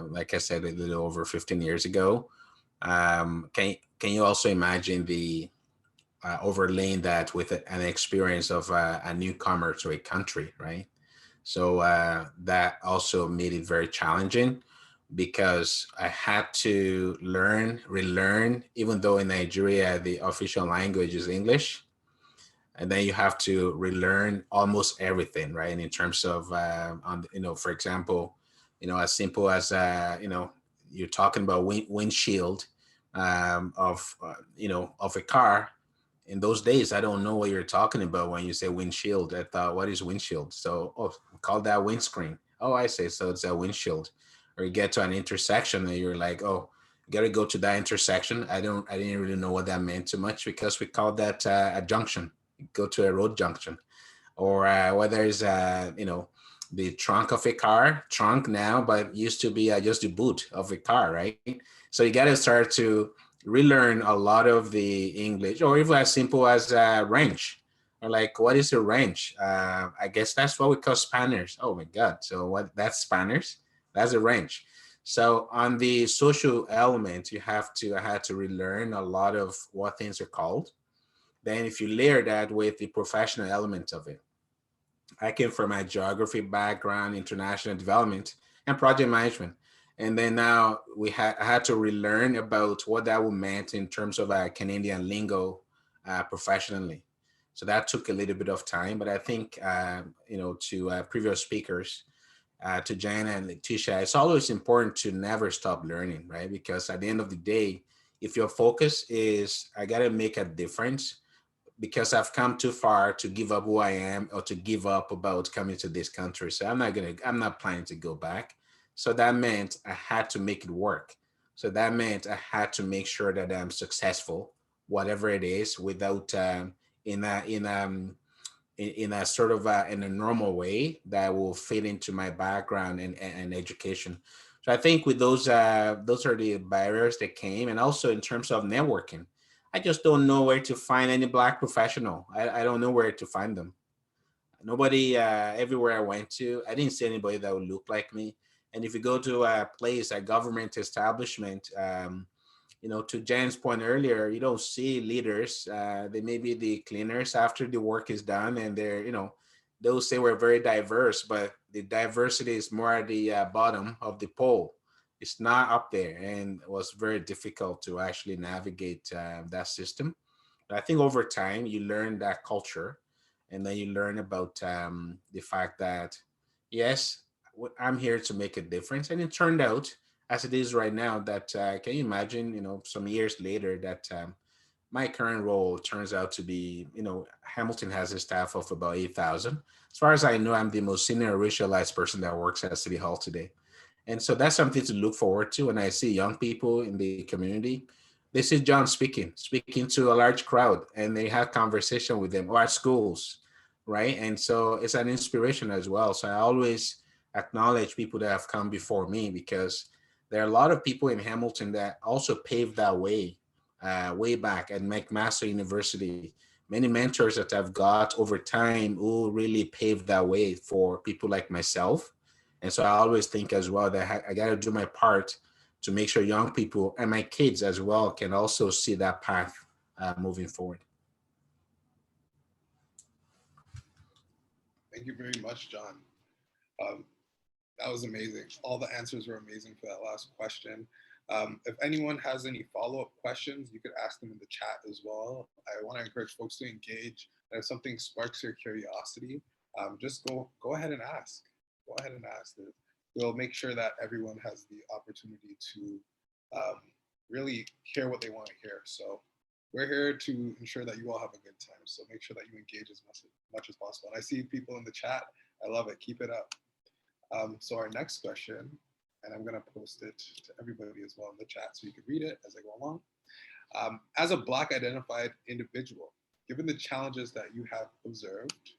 like I said, a little over 15 years ago, can you also imagine the overlaying that with an experience of a newcomer to a country, right? So that also made it very challenging, because I had to relearn, even though in Nigeria, the official language is English. And then you have to relearn almost everything, right? And in terms of, for example, as simple as, you're talking about windshield of a car. In those days, I don't know what you're talking about when you say windshield. I thought, what is windshield? So, call that windscreen. Oh, I say, so it's a windshield. Or you get to an intersection and you're like, oh, got to go to that intersection. I didn't really know what that meant too much because we called that a junction. Go to a road junction, or whether it's the trunk of a car, trunk now, but used to be just the boot of a car, right? So you got to start to relearn a lot of the English, or even as simple as wrench, or like, what is a wrench? I guess that's what we call spanners. Oh my God! So what? That's spanners. That's a wrench. So on the social element, I had to relearn a lot of what things are called. Then if you layer that with the professional element of it, I came from a geography background, international development, and project management. And then now I had to relearn about what that would meant in terms of Canadian lingo professionally. So that took a little bit of time, but I think, to previous speakers, to Jana and Letitia, it's always important to never stop learning, right? Because at the end of the day, if your focus is, I got to make a difference, because I've come too far to give up who I am or to give up about coming to this country. So I'm not planning to go back. So that meant I had to make it work. So that meant I had to make sure that I'm successful, whatever it is, without in a sort of in a normal way that will fit into my background and education. So I think with those are the barriers that came, and also in terms of networking. I just don't know where to find any Black professional. I don't know where to find them. Nobody, everywhere I went to, I didn't see anybody that would look like me. And if you go to a place, a government establishment, to Jan's point earlier, you don't see leaders. They may be the cleaners after the work is done, and they'll say we're very diverse, but the diversity is more at the bottom of the pole. It's not up there, and it was very difficult to actually navigate that system. But I think over time you learn that culture, and then you learn about the fact that, yes, I'm here to make a difference. And it turned out, as it is right now, that can you imagine, some years later, that my current role turns out to be, Hamilton has a staff of about 8,000. As far as I know, I'm the most senior racialized person that works at City Hall today. And so that's something to look forward to. And I see young people in the community. They see John speaking to a large crowd, and they have conversation with them, or at schools, right? And so it's an inspiration as well. So I always acknowledge people that have come before me, because there are a lot of people in Hamilton that also paved that way, way back at McMaster University. Many mentors that I've got over time who really paved that way for people like myself. And so I always think as well that I got to do my part to make sure young people and my kids as well can also see that path moving forward. Thank you very much, John. That was amazing. All the answers were amazing for that last question. If anyone has any follow-up questions, you could ask them in the chat as well. I want to encourage folks to engage. And if something sparks your curiosity, just go ahead and ask. Go ahead and ask. We'll make sure that everyone has the opportunity to really hear what they want to hear. So we're here to ensure that you all have a good time. So make sure that you engage as much as possible. And I see people in the chat. I love it. Keep it up. So our next question, and I'm going to post it to everybody as well in the chat so you can read it as I go along. As a Black identified individual, given the challenges that you have observed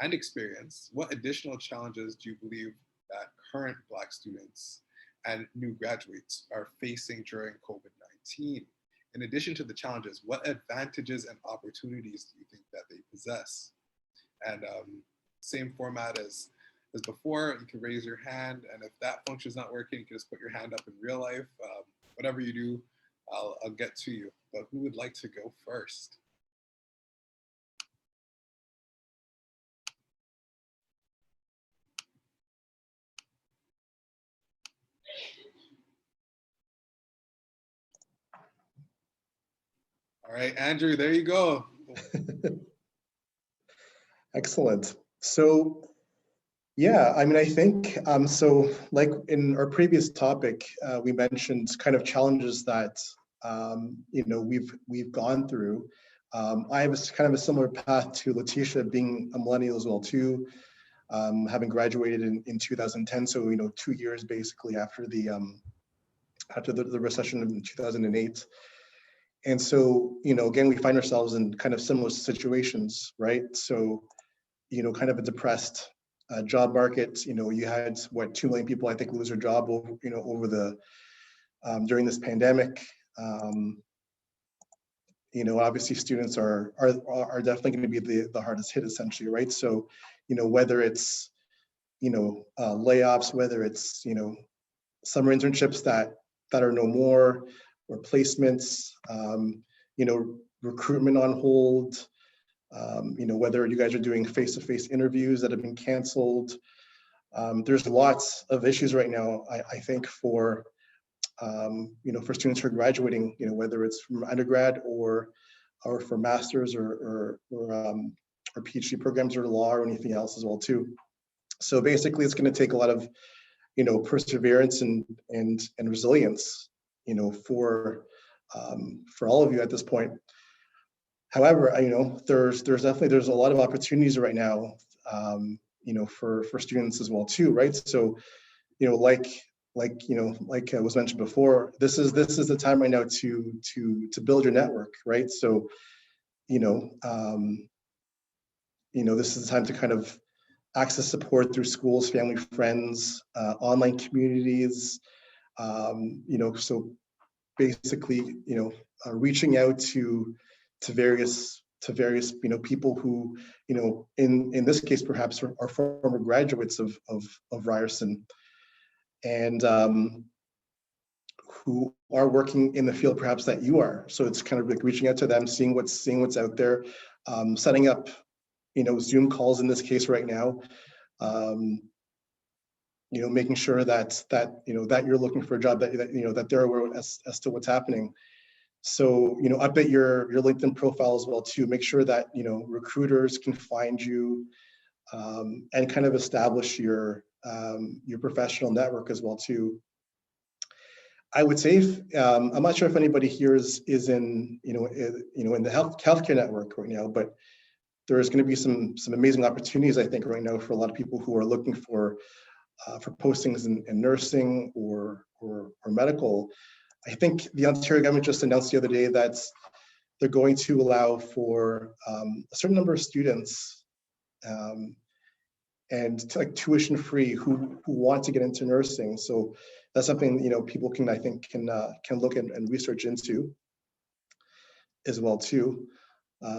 and experienced, what additional challenges do you believe that current Black students and new graduates are facing during COVID-19? In addition to the challenges, what advantages and opportunities do you think that they possess? And same format as before, you can raise your hand, and if that function is not working, you can just put your hand up in real life. Whatever you do, I'll get to you. But who would like to go first? All right, Andrew, there you go. Excellent. So, yeah, I mean, I think, so like in our previous topic, we mentioned kind of challenges that, we've gone through. I have kind of a similar path to Letitia, being a millennial as well too, having graduated in 2010. So, 2 years basically after the after the recession in 2008. And so, again, we find ourselves in kind of similar situations, right? So, kind of a depressed job market. You had 2 million people, I think, lose their job over, over the during this pandemic. Obviously students are definitely going to be the hardest hit, essentially, right? So, whether it's layoffs, whether it's summer internships that are no more, or placements, recruitment on hold, whether you guys are doing face-to-face interviews that have been canceled. There's lots of issues right now, I think, for for students who are graduating, whether it's from undergrad or for masters or PhD programs or law or anything else as well too. So basically, it's going to take a lot of perseverance and resilience, for all of you at this point. However, there's a lot of opportunities right now, for students as well too, right? So, like was mentioned before, this is the time right now to build your network, right? So, this is the time to kind of access support through schools, family, friends, online communities. So basically, reaching out to various people who, in this case, perhaps are former graduates of Ryerson, and who are working in the field perhaps that you are. So it's kind of like reaching out to them, seeing what's out there, setting up Zoom calls in this case right now, making sure that you're looking for a job, that they're aware as to what's happening. So update your LinkedIn profile as well too. Make sure that recruiters can find you, and kind of establish your professional network as well too. I would say, I'm not sure if anybody here is in in the healthcare network right now, but there's going to be some amazing opportunities, I think, right now for a lot of people who are looking for postings in nursing or medical. I think the Ontario government just announced the other day that they're going to allow for a certain number of students, and like tuition free, who want to get into nursing. So that's something people can, I think, can look and research into as well too.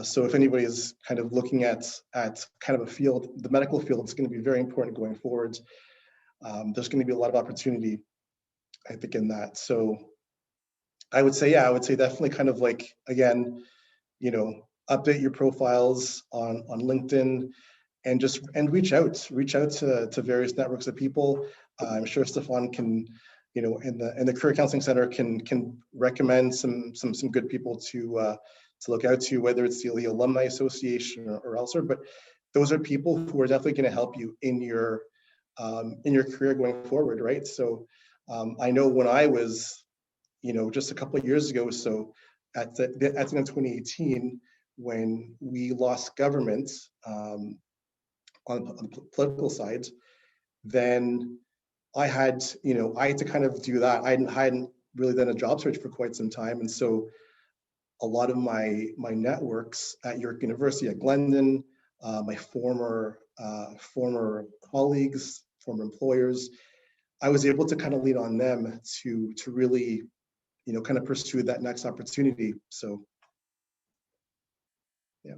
So if anybody is kind of looking at kind of a field, the medical field is going to be very important going forward. There's going to be a lot of opportunity, I think, in that. So I would say definitely kind of like, again, update your profiles on LinkedIn, and reach out to various networks of people. I'm sure Stephan can, in the Career Counseling Center can recommend some good people to look out to, whether it's the Alumni Association or elsewhere. But those are people who are definitely going to help you in your career going forward, right? So I know when I was, just a couple of years ago, so at the end of 2018, when we lost government on the political side, then I had to kind of do that. I hadn't really done a job search for quite some time, and so a lot of my networks at York University, at Glendon, my former colleagues, former employers, I was able to kind of lean on them to really, kind of pursue that next opportunity. So, yeah.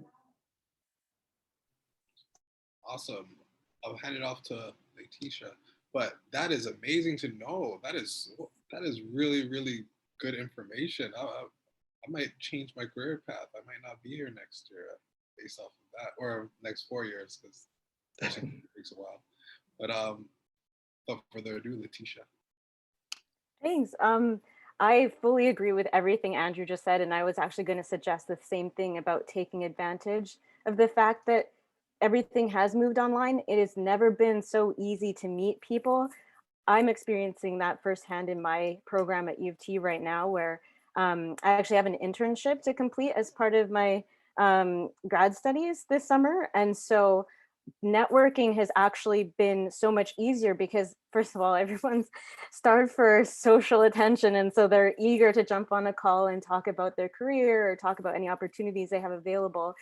Awesome. I'll hand it off to Letitia. But that is amazing to know. That is really, really good information. I might change my career path. I might not be here next year based off of that, or next 4 years, because it takes a while. But without further ado, Letitia. Thanks. I fully agree with everything Andrew just said, and I was actually going to suggest the same thing about taking advantage of the fact that everything has moved online. It has never been so easy to meet people. I'm experiencing that firsthand in my program at U of T right now, where I actually have an internship to complete as part of my grad studies this summer. And so networking has actually been so much easier because, first of all, everyone's starved for social attention. And so they're eager to jump on a call and talk about their career or talk about any opportunities they have available.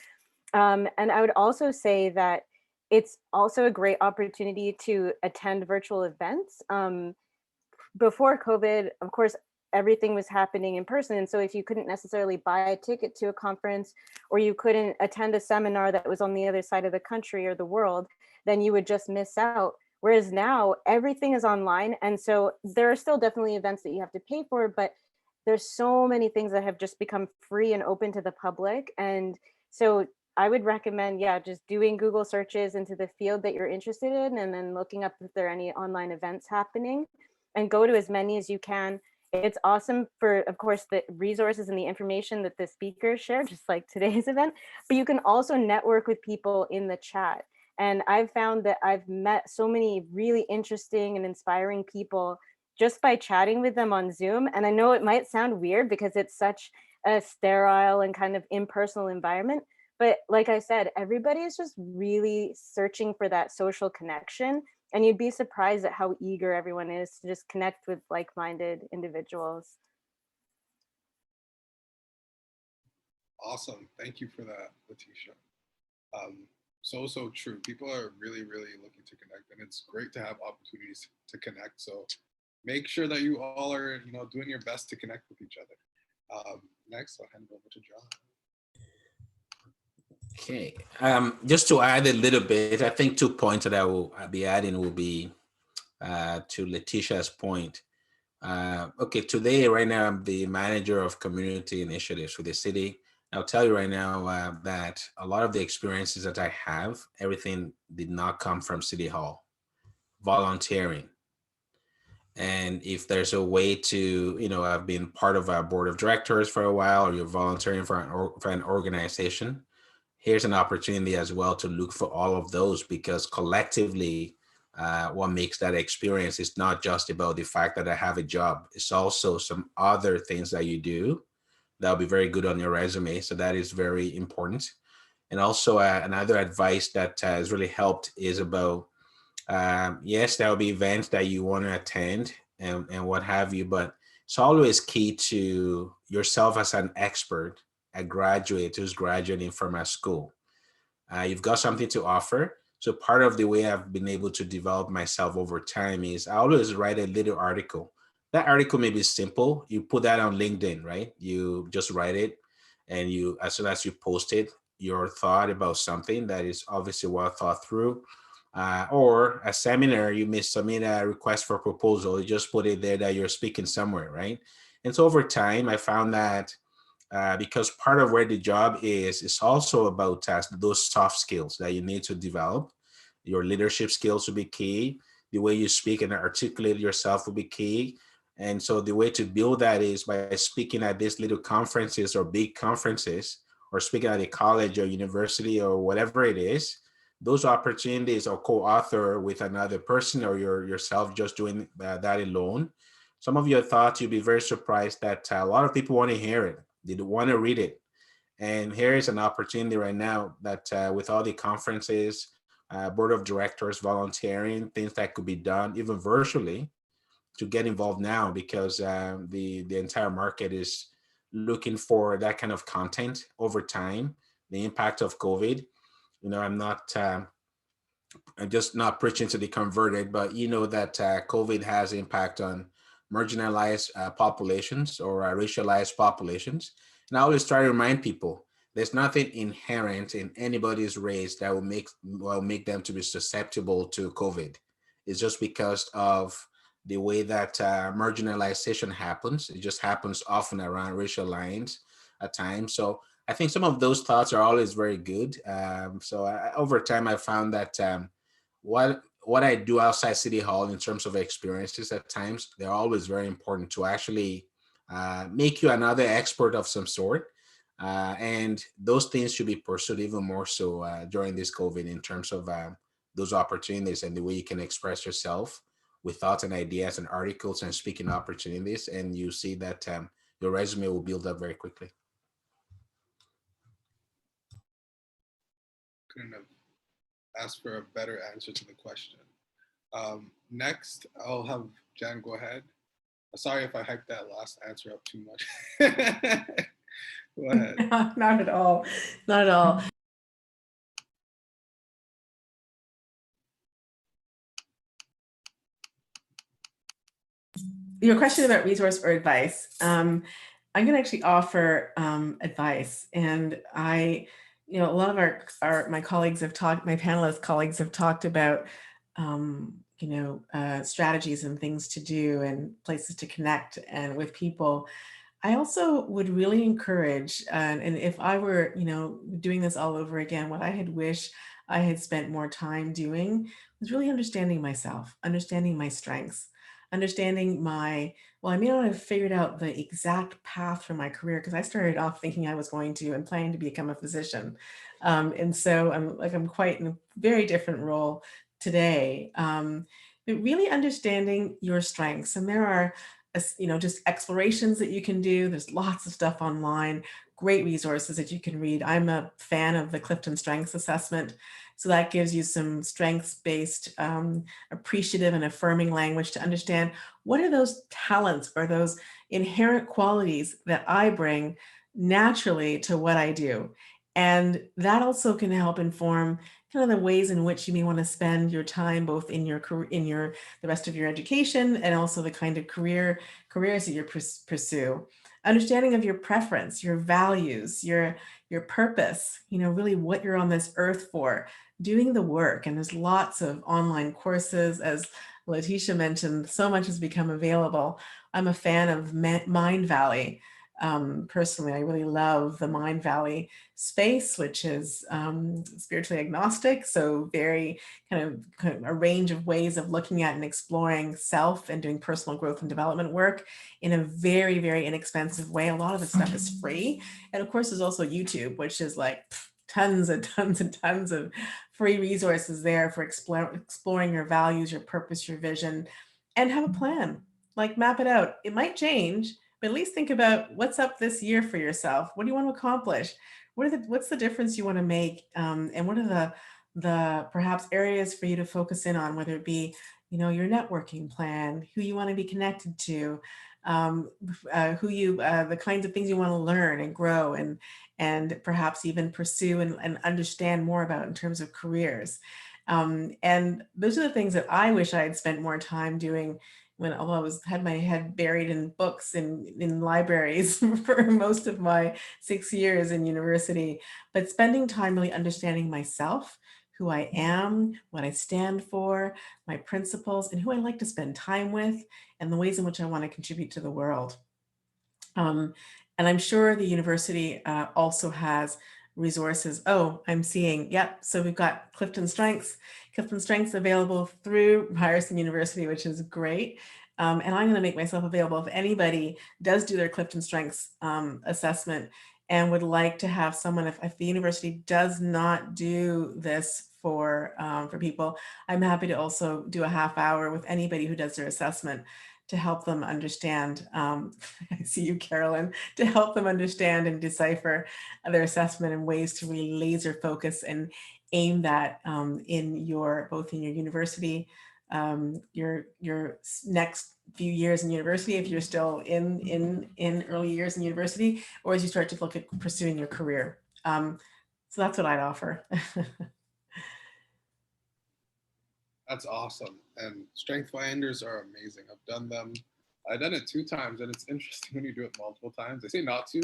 And I would also say that it's also a great opportunity to attend virtual events. Before COVID, of course, everything was happening in person. And so if you couldn't necessarily buy a ticket to a conference, or you couldn't attend a seminar that was on the other side of the country or the world, then you would just miss out. Whereas now everything is online. And so there are still definitely events that you have to pay for, but there's so many things that have just become free and open to the public. And so I would recommend, yeah, just doing Google searches into the field that you're interested in, and then looking up if there are any online events happening, and go to as many as you can. It's awesome for, of course, the resources and the information that the speakers share, just like today's event, but you can also network with people in the chat. And I've found that I've met so many really interesting and inspiring people just by chatting with them on Zoom. And I know it might sound weird because it's such a sterile and kind of impersonal environment, but like I said, everybody is just really searching for that social connection. And you'd be surprised at how eager everyone is to just connect with like-minded individuals. Awesome. Thank you for that, Letitia. So true. People are really, really looking to connect, and it's great to have opportunities to connect. So make sure that you all are, doing your best to connect with each other. Next, I'll hand it over to John. Okay, just to add a little bit, I think 2 points that I will be adding will be to Letitia's point. Okay, today, right now, I'm the manager of community initiatives for the city. I'll tell you right now that a lot of the experiences that I have, everything did not come from City Hall, volunteering. And if there's a way to, I've been part of a board of directors for a while, or you're volunteering for an organization, here's an opportunity as well to look for all of those, because collectively, what makes that experience is not just about the fact that I have a job. It's also some other things that you do that'll be very good on your resume. So that is very important. And also another advice that has really helped is about, yes, there'll be events that you want to attend and what have you, but it's always key to yourself as an expert, a graduate who's graduating from a school. You've got something to offer. So part of the way I've been able to develop myself over time is I always write a little article. That article may be simple. You put that on LinkedIn, right? You just write it, and as soon as you post it, your thought about something that is obviously well thought through. Or a seminar, you may submit a request for proposal. You just put it there that you're speaking somewhere, right? And so over time, I found that because part of where the job is also about those soft skills that you need to develop. Your leadership skills will be key. The way you speak and articulate yourself will be key. And so the way to build that is by speaking at these little conferences or big conferences, or speaking at a college or university or whatever it is. Those opportunities, or co-author with another person, or yourself just doing that alone. Some of your thoughts, you'll be very surprised that a lot of people want to hear it. They want to read it. And here is an opportunity right now that with all the conferences, board of directors, volunteering, things that could be done even virtually, to get involved now, because the entire market is looking for that kind of content over time. The impact of COVID, I'm just not preaching to the converted, but that COVID has impact on marginalized populations or racialized populations. And I always try to remind people, there's nothing inherent in anybody's race that will make them to be susceptible to COVID. It's just because of the way that marginalization happens. It just happens often around racial lines at times. So I think some of those thoughts are always very good. Over time, I found that what I do outside City Hall in terms of experiences at times, they're always very important to actually make you another expert of some sort. And those things should be pursued even more so during this COVID, in terms of those opportunities and the way you can express yourself with thoughts and ideas and articles and speaking opportunities. And you see that your resume will build up very quickly. Couldn't have ask for a better answer to the question. Next, I'll have Jan go ahead. Sorry if I hyped that last answer up too much. Go ahead. Not at all. Not at all. Your question about resource or advice. I'm going to actually offer advice, and a lot of my colleagues have talked, my panelist colleagues have talked about, strategies and things to do and places to connect and with people. I also would really encourage, and if I were, doing this all over again, what I had wished I had spent more time doing was really understanding myself, understanding my strengths, understanding well, I may not have figured out the exact path for my career, because I started off thinking I was going to and planning to become a physician. And so I'm quite in a very different role today. But really understanding your strengths. And there are just explorations that you can do. There's lots of stuff online, great resources that you can read. I'm a fan of the Clifton Strengths Assessment. So that gives you some strengths-based, appreciative and affirming language to understand what are those talents or those inherent qualities that I bring naturally to what I do. And that also can help inform kind of the ways in which you may want to spend your time, both in your career, the rest of your education, and also the kind of careers that you pursue. Understanding of your preference, your values, your purpose, really what you're on this earth for, doing the work. And there's lots of online courses, as Letitia mentioned, so much has become available. I'm a fan of Mind Valley. Personally, I really love the Mind Valley space, which is spiritually agnostic. So very kind of a range of ways of looking at and exploring self and doing personal growth and development work in a very, very inexpensive way. A lot of the stuff is free. And of course, there's also YouTube, which is like tons and tons and tons of free resources there for exploring your values, your purpose, your vision, and have a plan. Like map it out. It might change, but at least think about what's up this year for yourself. What do you want to accomplish? What's the difference you want to make? And what are the perhaps areas for you to focus in on, whether it be, your networking plan, who you want to be connected to, the kinds of things you want to learn and grow and perhaps even pursue and understand more about in terms of careers. And those are the things that I wish I had spent more time doing although I had my head buried in books in libraries for most of my 6 years in university, but spending time really understanding myself, who I am, what I stand for, my principles, and who I like to spend time with, and the ways in which I want to contribute to the world. And I'm sure the university also has resources. Oh, I'm seeing, yep. So we've got Clifton Strengths available through Ryerson University, which is great. And I'm going to make myself available if anybody does do their Clifton Strengths assessment and would like to have someone, if the university does not do this for people, I'm happy to also do a half hour with anybody who does their assessment to help them understand, I see you, Carolyn, to help them understand and decipher their assessment and ways to really laser focus and aim that both in your university, your next few years in university, if you're still in early years in university, or as you start to look at pursuing your career. So that's what I'd offer. That's awesome. And strength finders are amazing. I've done them. I've done it 2 times, and it's interesting when you do it multiple times. They say not to,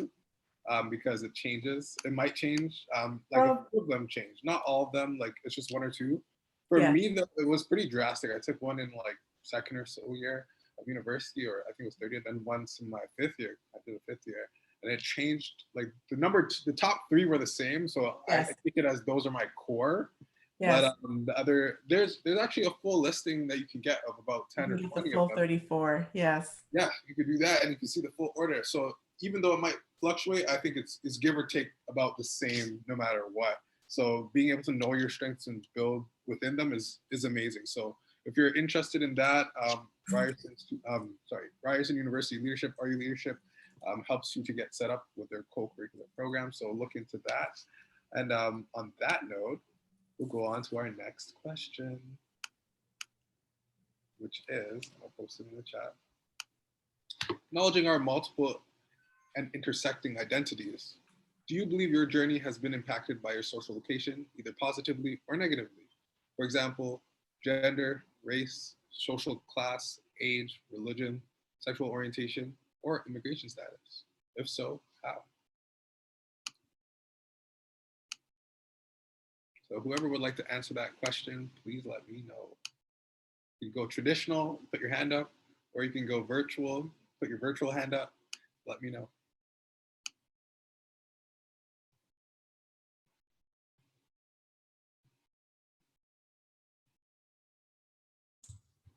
because it changes. It might change. A few of them change. Not all of them. Like it's just 1 or 2. For me, though, it was pretty drastic. I took one in like 2nd or so year of university, or I think it was 30th, and once in my 5th year. I did a 5th year, and it changed. Like the top 3 were the same. So yes. I take it as those are my core. Yes. But there's actually a full listing that you can get of about 10 or 20 full of them. 34, yes. Yeah, you could do that, and you can see the full order. So even though it might fluctuate, I think it's give or take about the same no matter what. So being able to know your strengths and build within them is amazing. So if you're interested in that, Ryerson University Leadership, RU Leadership, helps you to get set up with their co-curricular program. So look into that. And on that note, we'll go on to our next question, which is, I'll post it in the chat. Acknowledging our multiple and intersecting identities, do you believe your journey has been impacted by your social location, either positively or negatively? For example, gender, race, social class, age, religion, sexual orientation, or immigration status? If so, how? So whoever would like to answer that question, please let me know. You can go traditional, put your hand up, or you can go virtual, put your virtual hand up, let me know.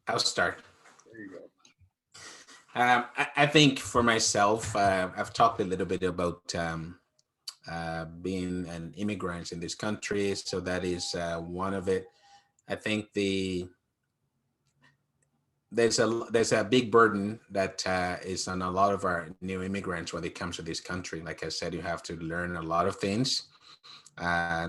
I'll start. There you go. I think for myself, I've talked a little bit about being an immigrant in this country. So that is one of it. I think there's a big burden that is on a lot of our new immigrants when it comes to this country. Like I said, you have to learn a lot of things.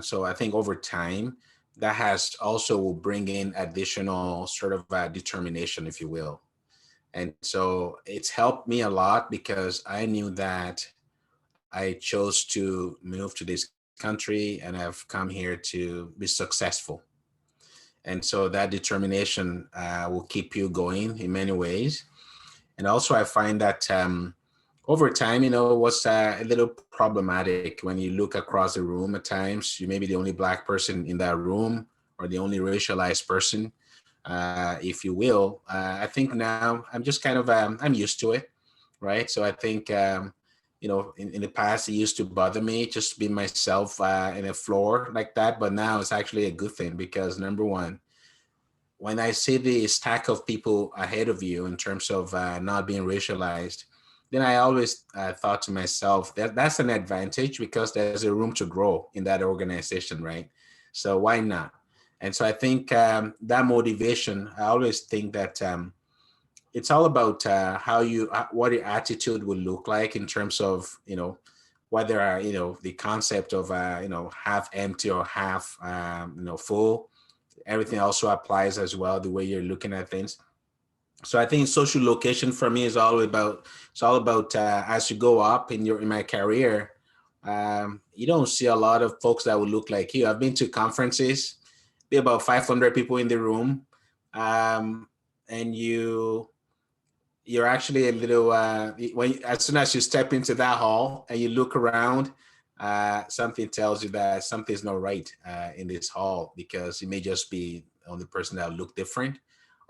So I think over time, that has also will bring in additional sort of determination, if you will. And so it's helped me a lot because I knew that I chose to move to this country and I've come here to be successful. And so that determination will keep you going in many ways. And also I find that over time, what's a little problematic when you look across the room at times, you may be the only Black person in that room or the only racialized person, if you will. I think now I'm just kind of, I'm used to it, right? So I think, in the past, it used to bother me just to be myself in a floor like that. But now it's actually a good thing because number one, when I see the stack of people ahead of you in terms of not being racialized, then I always thought to myself that that's an advantage because there's a room to grow in that organization, right? So why not? And so I think that motivation, I always think that it's all about what your attitude will look like in terms of, whether, the concept of, half empty or half, full. Everything also applies as well, the way you're looking at things. So I think social location for me is all about, as you go up in my career, you don't see a lot of folks that would look like you. I've been to conferences, be about 500 people in the room. And you're actually a little, as soon as you step into that hall and you look around, something tells you that something's not right in this hall because you may just be the only person that look different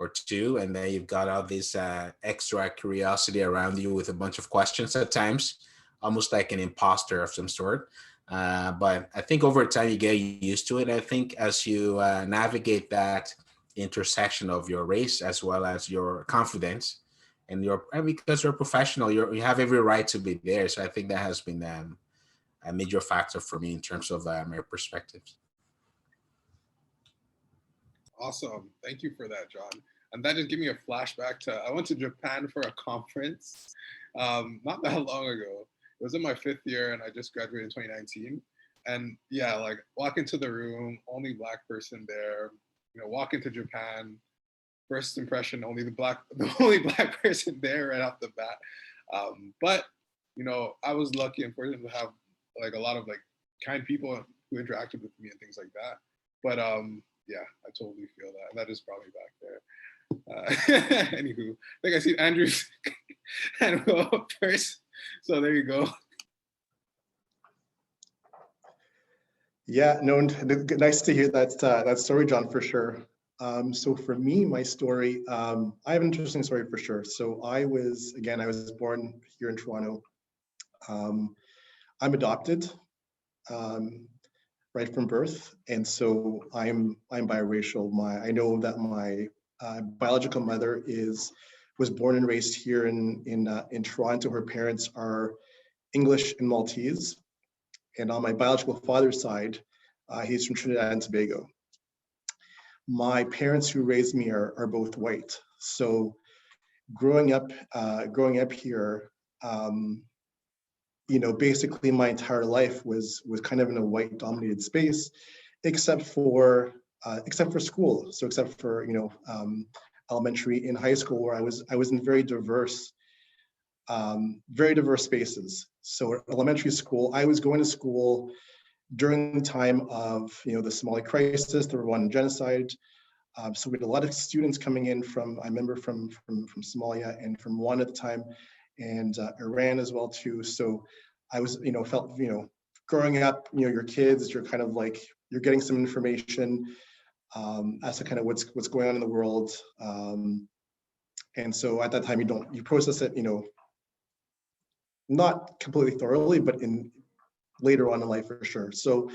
or two. And then you've got all this extra curiosity around you with a bunch of questions at times, almost like an imposter of some sort. But I think over time you get used to it. I think as you navigate that intersection of your race as well as your confidence, and because you're a professional, you have every right to be there. So I think that has been a major factor for me in terms of my perspectives. Awesome. Thank you for that, John. And that just gave me a flashback to, I went to Japan for a conference not that long ago. It was in my 5th year and I just graduated in 2019. And yeah, like walk into the room, only Black person there, walk into Japan, first impression, the only black person there right off the bat. But I was lucky and fortunate to have like a lot of like kind people who interacted with me and things like that. But yeah, I totally feel that. That is probably back there. Anywho, I think I see Andrew's hand go up first. So there you go. Yeah, no, nice to hear that story, John, for sure. So for me, my story, I have an interesting story for sure. So I was born here in Toronto. I'm adopted right from birth, and so I'm biracial. I know that my biological mother was born and raised here in Toronto. Her parents are English and Maltese, and on my biological father's side, he's from Trinidad and Tobago. My parents who raised me are both white. So growing up here, basically my entire life was kind of in a white dominated space. except for school. So except for, elementary and high school, where I was in very diverse spaces. So elementary school, I was going to school during the time of, the Somali crisis, the Rwandan genocide. So we had a lot of students coming in from, I remember from Somalia and from Rwanda at the time, and Iran as well too. So I was, felt, growing up, your kids, you're kind of like, you're getting some information as to kind of what's going on in the world. And so at that time, you process it, not completely thoroughly, but later on in life for sure. So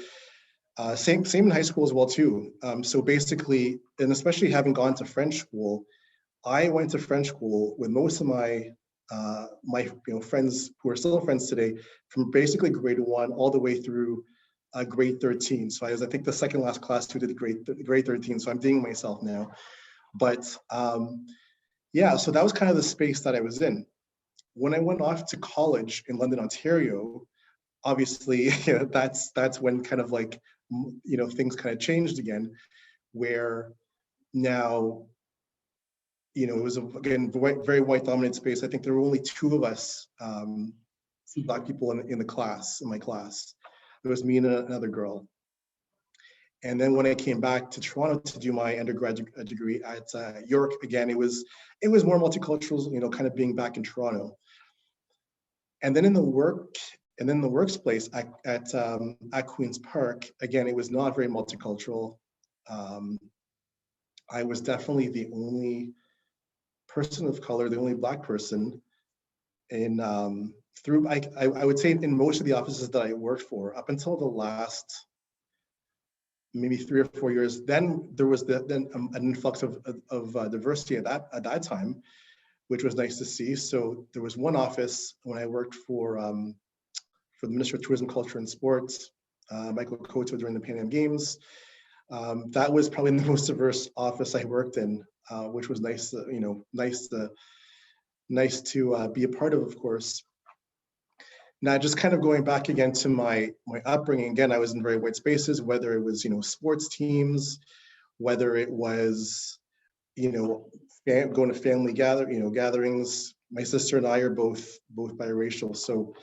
same in high school as well too. So basically, and especially having gone to French school, I went to French school with most of my friends who are still friends today, from basically grade 1 all the way through grade 13. So I was, I think, the second last class who did grade 13. So I'm dating myself now, but yeah. So that was kind of the space that I was in. When I went off to college in London, Ontario, obviously, that's when kind of like, things kind of changed again, where now, it was, again, very white dominated space. I think there were only 2 of us, Black people in my class. There was me and another girl. And then when I came back to Toronto to do my undergraduate degree at York, again, it was more multicultural, kind of being back in Toronto. And then in the workplace at Queen's Park, again, it was not very multicultural. I was definitely the only person of color, the only Black person in I would say in most of the offices that I worked for up until the last maybe 3 or 4 years. Then there was an influx of diversity at that time, which was nice to see. So there was one office when I worked for the Minister of Tourism, Culture and Sports, Michael Koto, during the Pan Am Games. That was probably the most diverse office I worked in, which was nice, nice to be a part of course. Now, just kind of going back again to my upbringing, again, I was in very white spaces, whether it was, sports teams, whether it was, going to family gatherings. My sister and I are both biracial. So,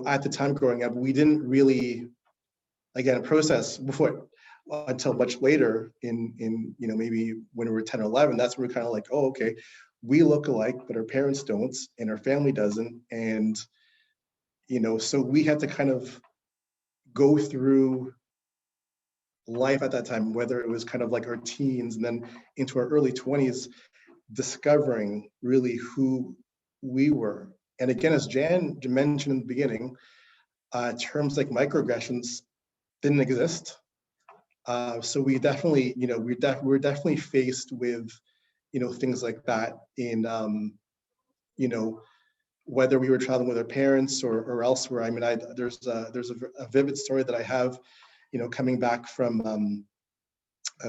at the time growing up, we didn't really, again, process before until much later in maybe when we were 10 or 11. That's when we're kind of like, oh, okay, we look alike, but our parents don't, and our family doesn't. And, so we had to kind of go through life at that time, whether it was kind of like our teens and then into our early 20s, discovering really who we were. And again, as Jan mentioned in the beginning, terms like microaggressions didn't exist. So we definitely, we're definitely faced with, things like that in, whether we were traveling with our parents or elsewhere. I mean, there's a vivid story that I have, coming back from,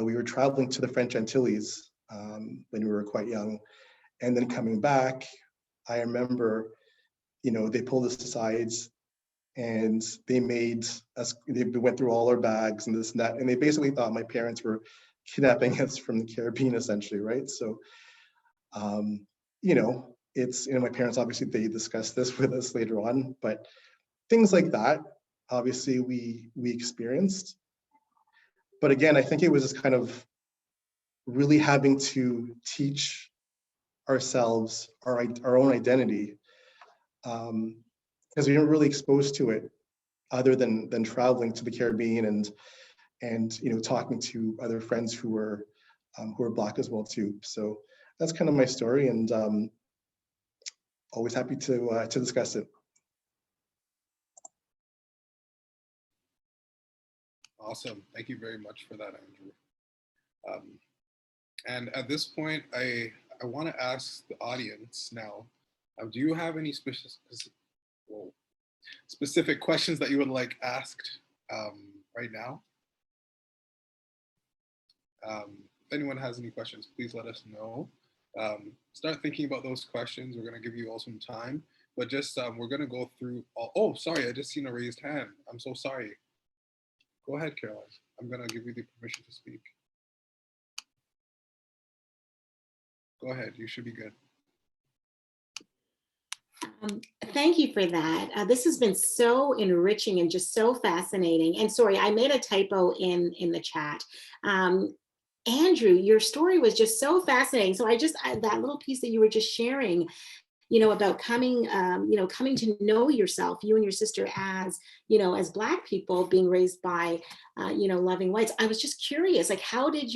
we were traveling to the French Antilles when we were quite young, and then coming back, I remember, they pulled us aside and they made us, they went through all our bags and this and that, and they basically thought my parents were kidnapping us from the Caribbean, essentially, right? So, it's, my parents, obviously, they discussed this with us later on, but things like that, obviously, we experienced. But again, I think it was just kind of really having to teach ourselves our own identity, because we weren't really exposed to it other than traveling to the Caribbean and talking to other friends who were Black as well too. So that's kind of my story, and always happy to discuss it. Awesome. Thank you very much for that, Andrew. And at this point, I want to ask the audience now, do you have any specific questions that you would like asked right now? If anyone has any questions, please let us know. Start thinking about those questions. We're going to give you all some time, but just we're going to go through. Oh, sorry, I just seen a raised hand. I'm so sorry. Go ahead, Caroline. I'm gonna give you the permission to speak. Go ahead, you should be good. Thank you for that. This has been so enriching and just so fascinating. And sorry, I made a typo in the chat. Andrew, your story was just so fascinating. So that little piece that you were just sharing, about coming to know yourself, you and your sister as, as Black people being raised by, loving whites. I was just curious, like, how did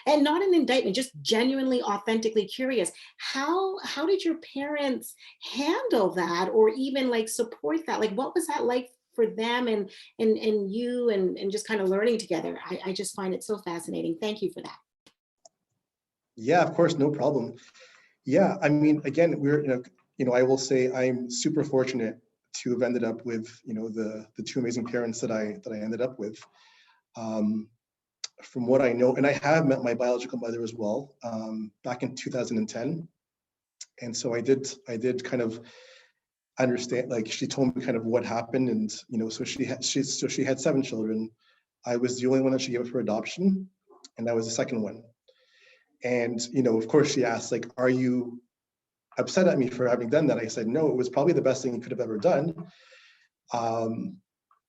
and not an indictment, just genuinely, authentically curious, how did your parents handle that, or even like support that? Like, what was that like for them and you and just kind of learning together? I just find it so fascinating. Thank you for that. Yeah, of course, no problem. Yeah, I mean, again, I will say I'm super fortunate to have ended up with, the two amazing parents that I ended up with. From what I know, and I have met my biological mother as well, back in 2010. And so I did kind of understand, like, she told me kind of what happened, and so she had 7 children. I was the only one that she gave up for adoption, and I was the second one. And of course, she asked, like, "Are you upset at me for having done that?" I said, "No, it was probably the best thing you could have ever done."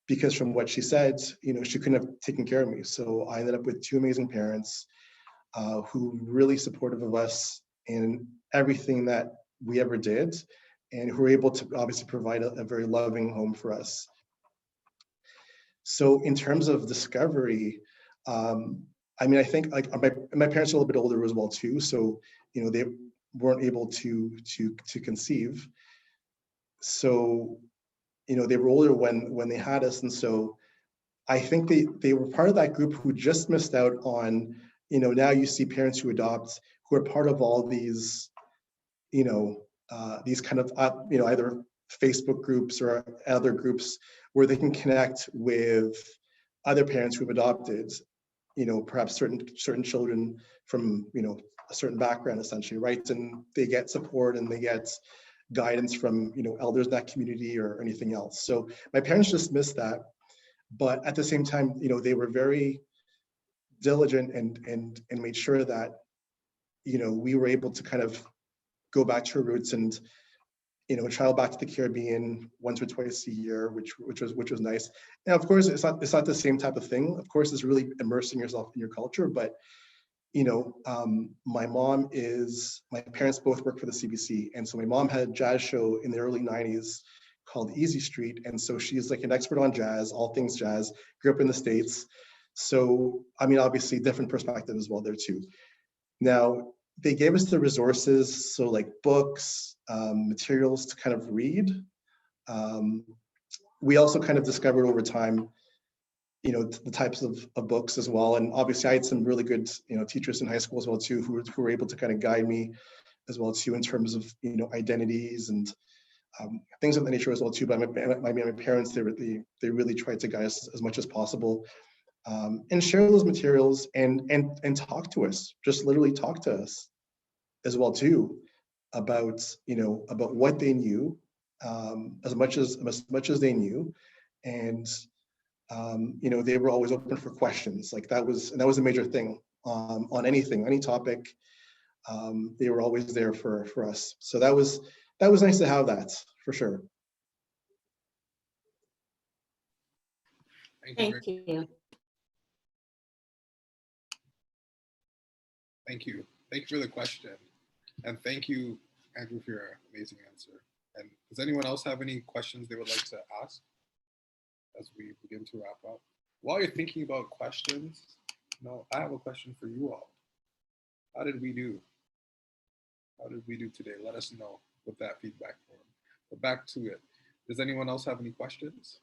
Because from what she said, she couldn't have taken care of me. So I ended up with 2 amazing parents who were really supportive of us in everything that we ever did, and who were able to obviously provide a very loving home for us. So in terms of discovery, I mean, I think, like, my parents are a little bit older as well too, so they weren't able to conceive. So they were older when they had us, and so I think they were part of that group who just missed out on, now you see parents who adopt, who are part of all these, these kind of, either Facebook groups or other groups where they can connect with other parents who've adopted, perhaps certain children from, a certain background, essentially, right? And they get support and they get guidance from, elders in that community or anything else. So my parents just missed that. But at the same time, they were very diligent and made sure that, we were able to kind of go back to our roots and, travel back to the Caribbean once or twice a year, which was nice. And of course, it's not the same type of thing. Of course, it's really immersing yourself in your culture. But my parents both work for the CBC, and so my mom had a jazz show in the early '90s called Easy Street, and so she's like an expert on jazz, all things jazz. Grew up in the States, so I mean, obviously, different perspective as well there too. Now, they gave us the resources, so like books, materials to kind of read. We also kind of discovered over time, the types of books as well. And obviously I had some really good, teachers in high school as well too, who were able to kind of guide me as well too, in terms of, identities and things of that nature as well too. But my parents, they really tried to guide us as much as possible, and share those materials and talk to us, just literally talk to us as well too, about, about what they knew, as much as they knew. And they were always open for questions. Like that was a major thing, on anything, any topic. They were always there for us. So that was nice to have that, for sure. Thank you. Thank you. Thank you for the question. And thank you, Andrew, for your amazing answer. And does anyone else have any questions they would like to ask as we begin to wrap up? While you're thinking about questions, I have a question for you all. How did we do? How did we do today? Let us know with that feedback form. But back to it. Does anyone else have any questions?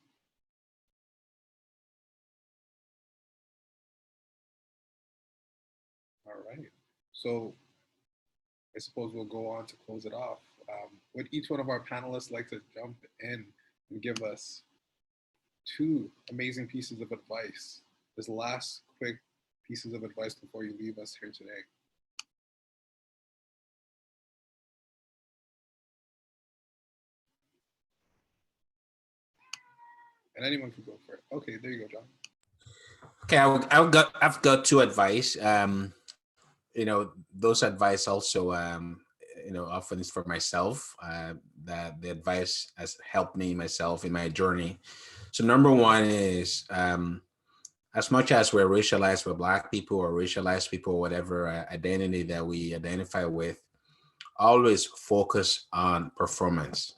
All right. So I suppose we'll go on to close it off. Would each one of our panelists like to jump in and give us 2 amazing pieces of advice? This last quick pieces of advice before you leave us here today. And anyone can go for it. Okay, there you go, John. Okay, I've got two advice. Those advice also, often is for myself. That the advice has helped me myself in my journey. So number one is, as much as we're racialized, we're Black people or racialized people, whatever identity that we identify with, always focus on performance.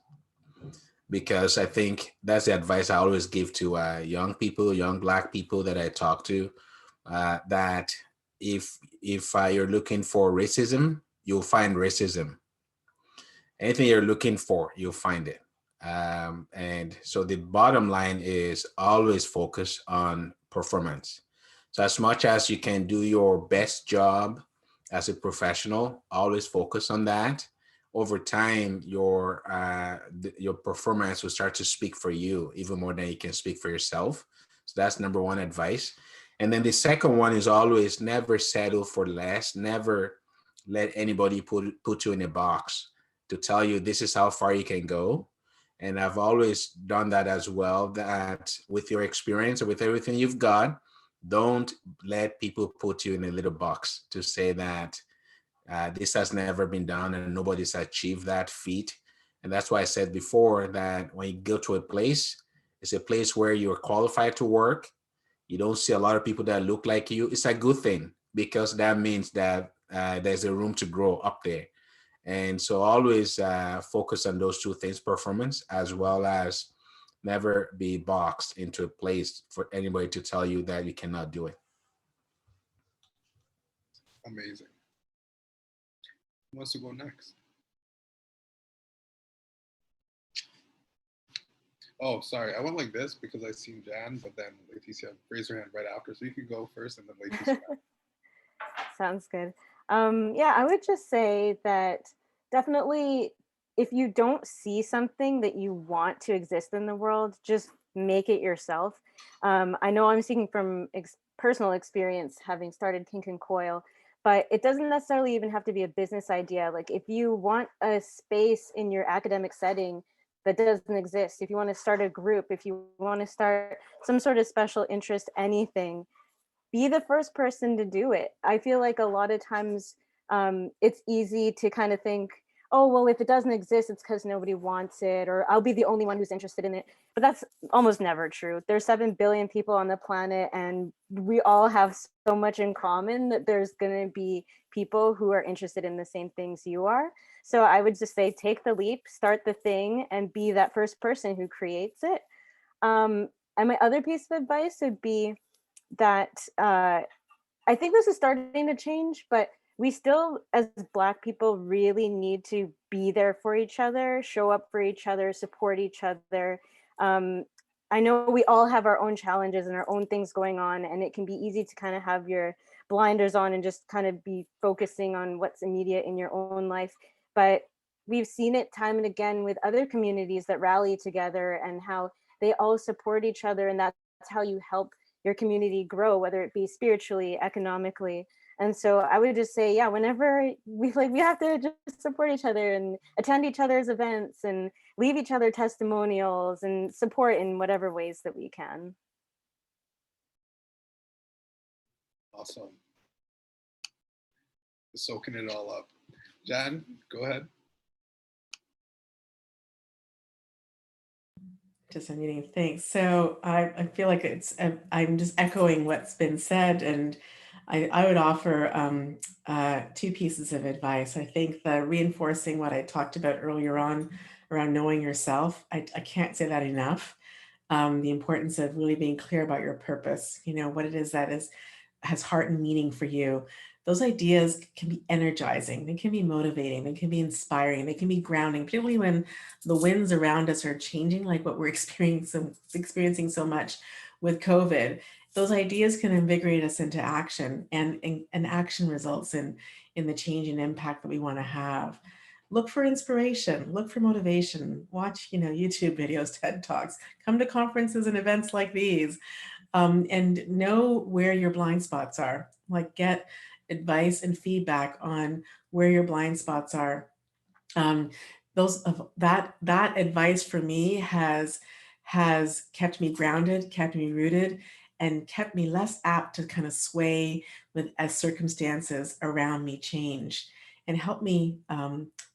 Because I think that's the advice I always give to young people, young Black people that I talk to, that if you're looking for racism, you'll find racism. Anything you're looking for, you'll find it. And so the bottom line is always focus on performance. So as much as you can do your best job as a professional, always focus on that. Over time, your performance will start to speak for you even more than you can speak for yourself. So that's number one advice. And then the second one is always never settle for less. Never let anybody put you in a box to tell you this is how far you can go. And I've always done that as well, that with your experience or with everything you've got, don't let people put you in a little box to say that this has never been done and nobody's achieved that feat. And that's why I said before that when you go to a place, it's a place where you're qualified to work. You don't see a lot of people that look like you. It's a good thing because that means that there's a room to grow up there. And so always focus on those two things, performance, as well as never be boxed into a place for anybody to tell you that you cannot do it. Amazing. Who wants to go next? Oh, sorry. I went like this because I seen Jan, but then Leticia raised her hand right after. So you can go first and then Leticia. Sounds good. Yeah, I would just say that definitely if you don't see something that you want to exist in the world, just make it yourself. I know I'm speaking from personal experience having started Kink and Coil, but it doesn't necessarily even have to be a business idea. Like if you want a space in your academic setting that doesn't exist, if you want to start a group, if you want to start some sort of special interest, anything, be the first person to do it. I feel like a lot of times it's easy to kind of think, oh, well, if it doesn't exist, it's because nobody wants it, or I'll be the only one who's interested in it. But that's almost never true. There's 7 billion people on the planet, and we all have so much in common that there's going to be people who are interested in the same things you are. So I would just say, take the leap, start the thing, and be that first person who creates it. And my other piece of advice would be that I think this is starting to change, but we still, as Black people, really need to be there for each other, show up for each other, support each other. I know we all have our own challenges and our own things going on, and it can be easy to kind of have your blinders on and just kind of be focusing on what's immediate in your own life. But we've seen it time and again with other communities that rally together and how they all support each other, and that's how you help your community grow, whether it be spiritually, economically. And so I would just say, yeah, whenever we have to just support each other and attend each other's events and leave each other testimonials and support in whatever ways that we can. Awesome. Soaking it all up. Jan, go ahead. Just unmuting, thanks. So I feel like I'm just echoing what's been said, and I would offer 2 pieces of advice. I think the reinforcing what I talked about earlier on around knowing yourself, I can't say that enough. The importance of really being clear about your purpose, what it is that has heart and meaning for you. Those ideas can be energizing, they can be motivating, they can be inspiring, they can be grounding, particularly when the winds around us are changing, like what we're experiencing so much with COVID. Those ideas can invigorate us into action, and action results in the change and impact that we want to have. Look for inspiration, look for motivation, watch YouTube videos, TED Talks, come to conferences and events like these, and know where your blind spots are. Like, get advice and feedback on where your blind spots are. That advice for me has kept me grounded, kept me rooted, and kept me less apt to kind of sway with as circumstances around me change, and helped me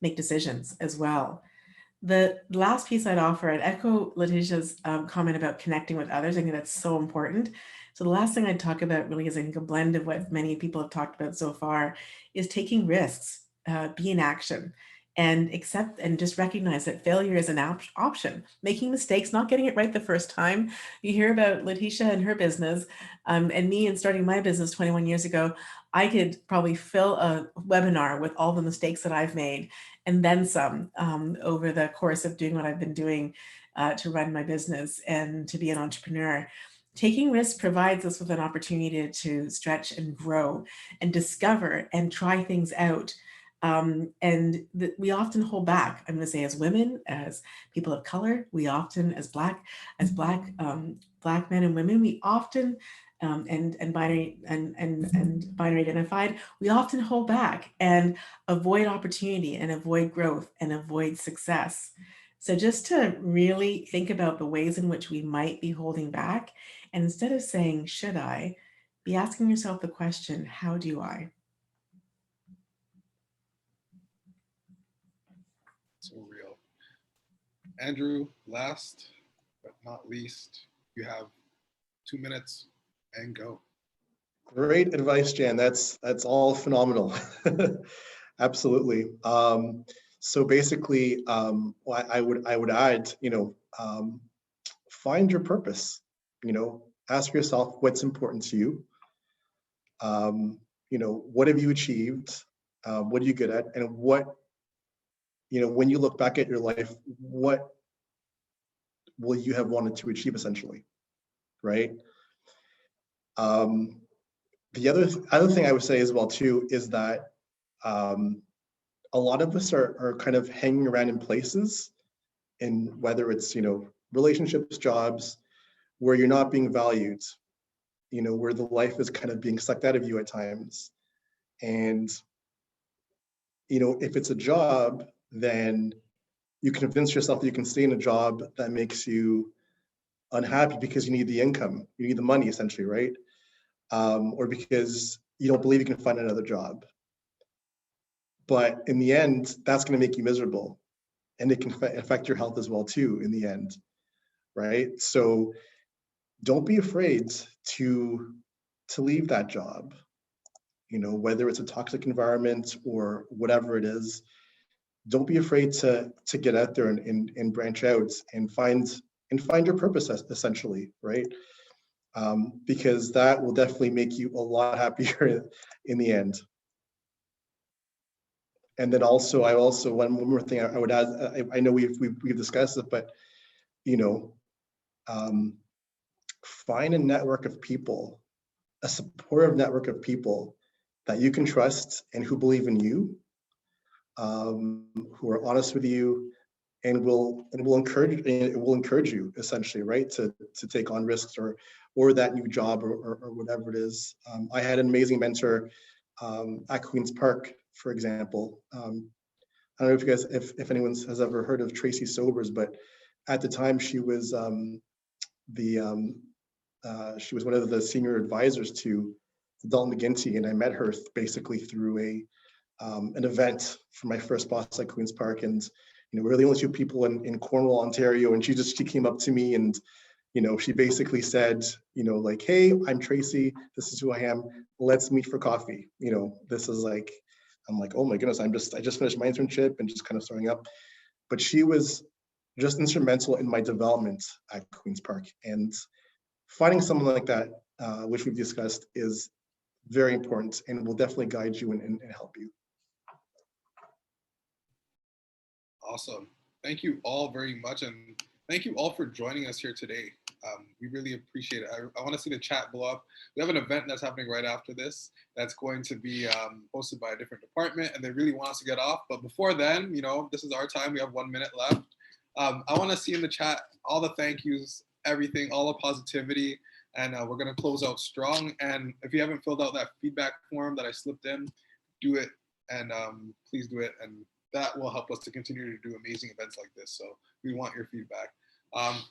make decisions as well. The last piece I'd offer, I'd echo Letitia's comment about connecting with others. I think that's so important. So the last thing I'd talk about really is, I think, a blend of what many people have talked about so far, is taking risks, be in action, and accept and just recognize that failure is an option. Making mistakes, not getting it right the first time. You hear about Letitia and her business, and me and starting my business 21 years ago. I could probably fill a webinar with all the mistakes that I've made and then some over the course of doing what I've been doing to run my business and to be an entrepreneur. Taking risks provides us with an opportunity to stretch and grow and discover and try things out. We often hold back. I'm going to say, as women, as people of color, we often, as black men and women, we often and binary identified, we often hold back and avoid opportunity and avoid growth and avoid success. So just to really think about the ways in which we might be holding back, and instead of saying, should I, be asking yourself the question, how do I? So real. Andrew, last but not least, you have 2 minutes and go. Great advice, Jan. That's all phenomenal. Absolutely. So basically, I would add, find your purpose. Ask yourself what's important to you. What have you achieved? What are you good at? And what, when you look back at your life, what will you have wanted to achieve, essentially, right? The other thing I would say as well too is that a lot of us are kind of hanging around in places, and whether it's relationships, jobs, where you're not being valued, where the life is kind of being sucked out of you at times. And if it's a job, then you convince yourself that you can stay in a job that makes you unhappy because you need the income, you need the money, essentially, right? Or because you don't believe you can find another job. But in the end, that's going to make you miserable, and it can affect your health as well too in the end, right? So don't be afraid to leave that job, whether it's a toxic environment or whatever it is. Don't be afraid to get out there and branch out and find your purpose, essentially, right? Because that will definitely make you a lot happier in the end. And then one more thing I would add. I know we've discussed it, but find a network of people, a supportive network of people that you can trust and who believe in you, who are honest with you, and will encourage you, essentially, right, to take on risks or that new job or whatever it is. I had an amazing mentor at Queen's Park, for example. I don't know if you guys, if anyone has ever heard of Tracy Sobers, but at the time she was she was one of the senior advisors to Dalton McGuinty, and I met her basically through an event for my first boss at Queen's Park, and we're the only two people in Cornwall, Ontario, and she came up to me and she basically said, like, hey, I'm Tracy, this is who I am, let's meet for coffee. This is like, I'm like, oh my goodness, I just finished my internship and just kind of starting up. But she was just instrumental in my development at Queen's Park. And finding someone like that, which we've discussed, is very important and will definitely guide you and help you. Awesome. Thank you all very much. And thank you all for joining us here today. We really appreciate it. I want to see the chat blow up. We have an event that's happening right after this that's going to be hosted by a different department, and they really want us to get off. But before then, this is our time. We have 1 minute left. I want to see in the chat all the thank yous, everything, all the positivity, and we're going to close out strong. And if you haven't filled out that feedback form that I slipped in, do it, and please do it. And that will help us to continue to do amazing events like this. So we want your feedback.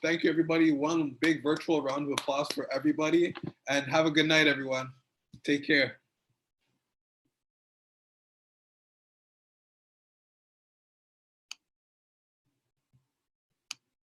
Thank you, everybody. One big virtual round of applause for everybody, and have a good night, everyone. Take care.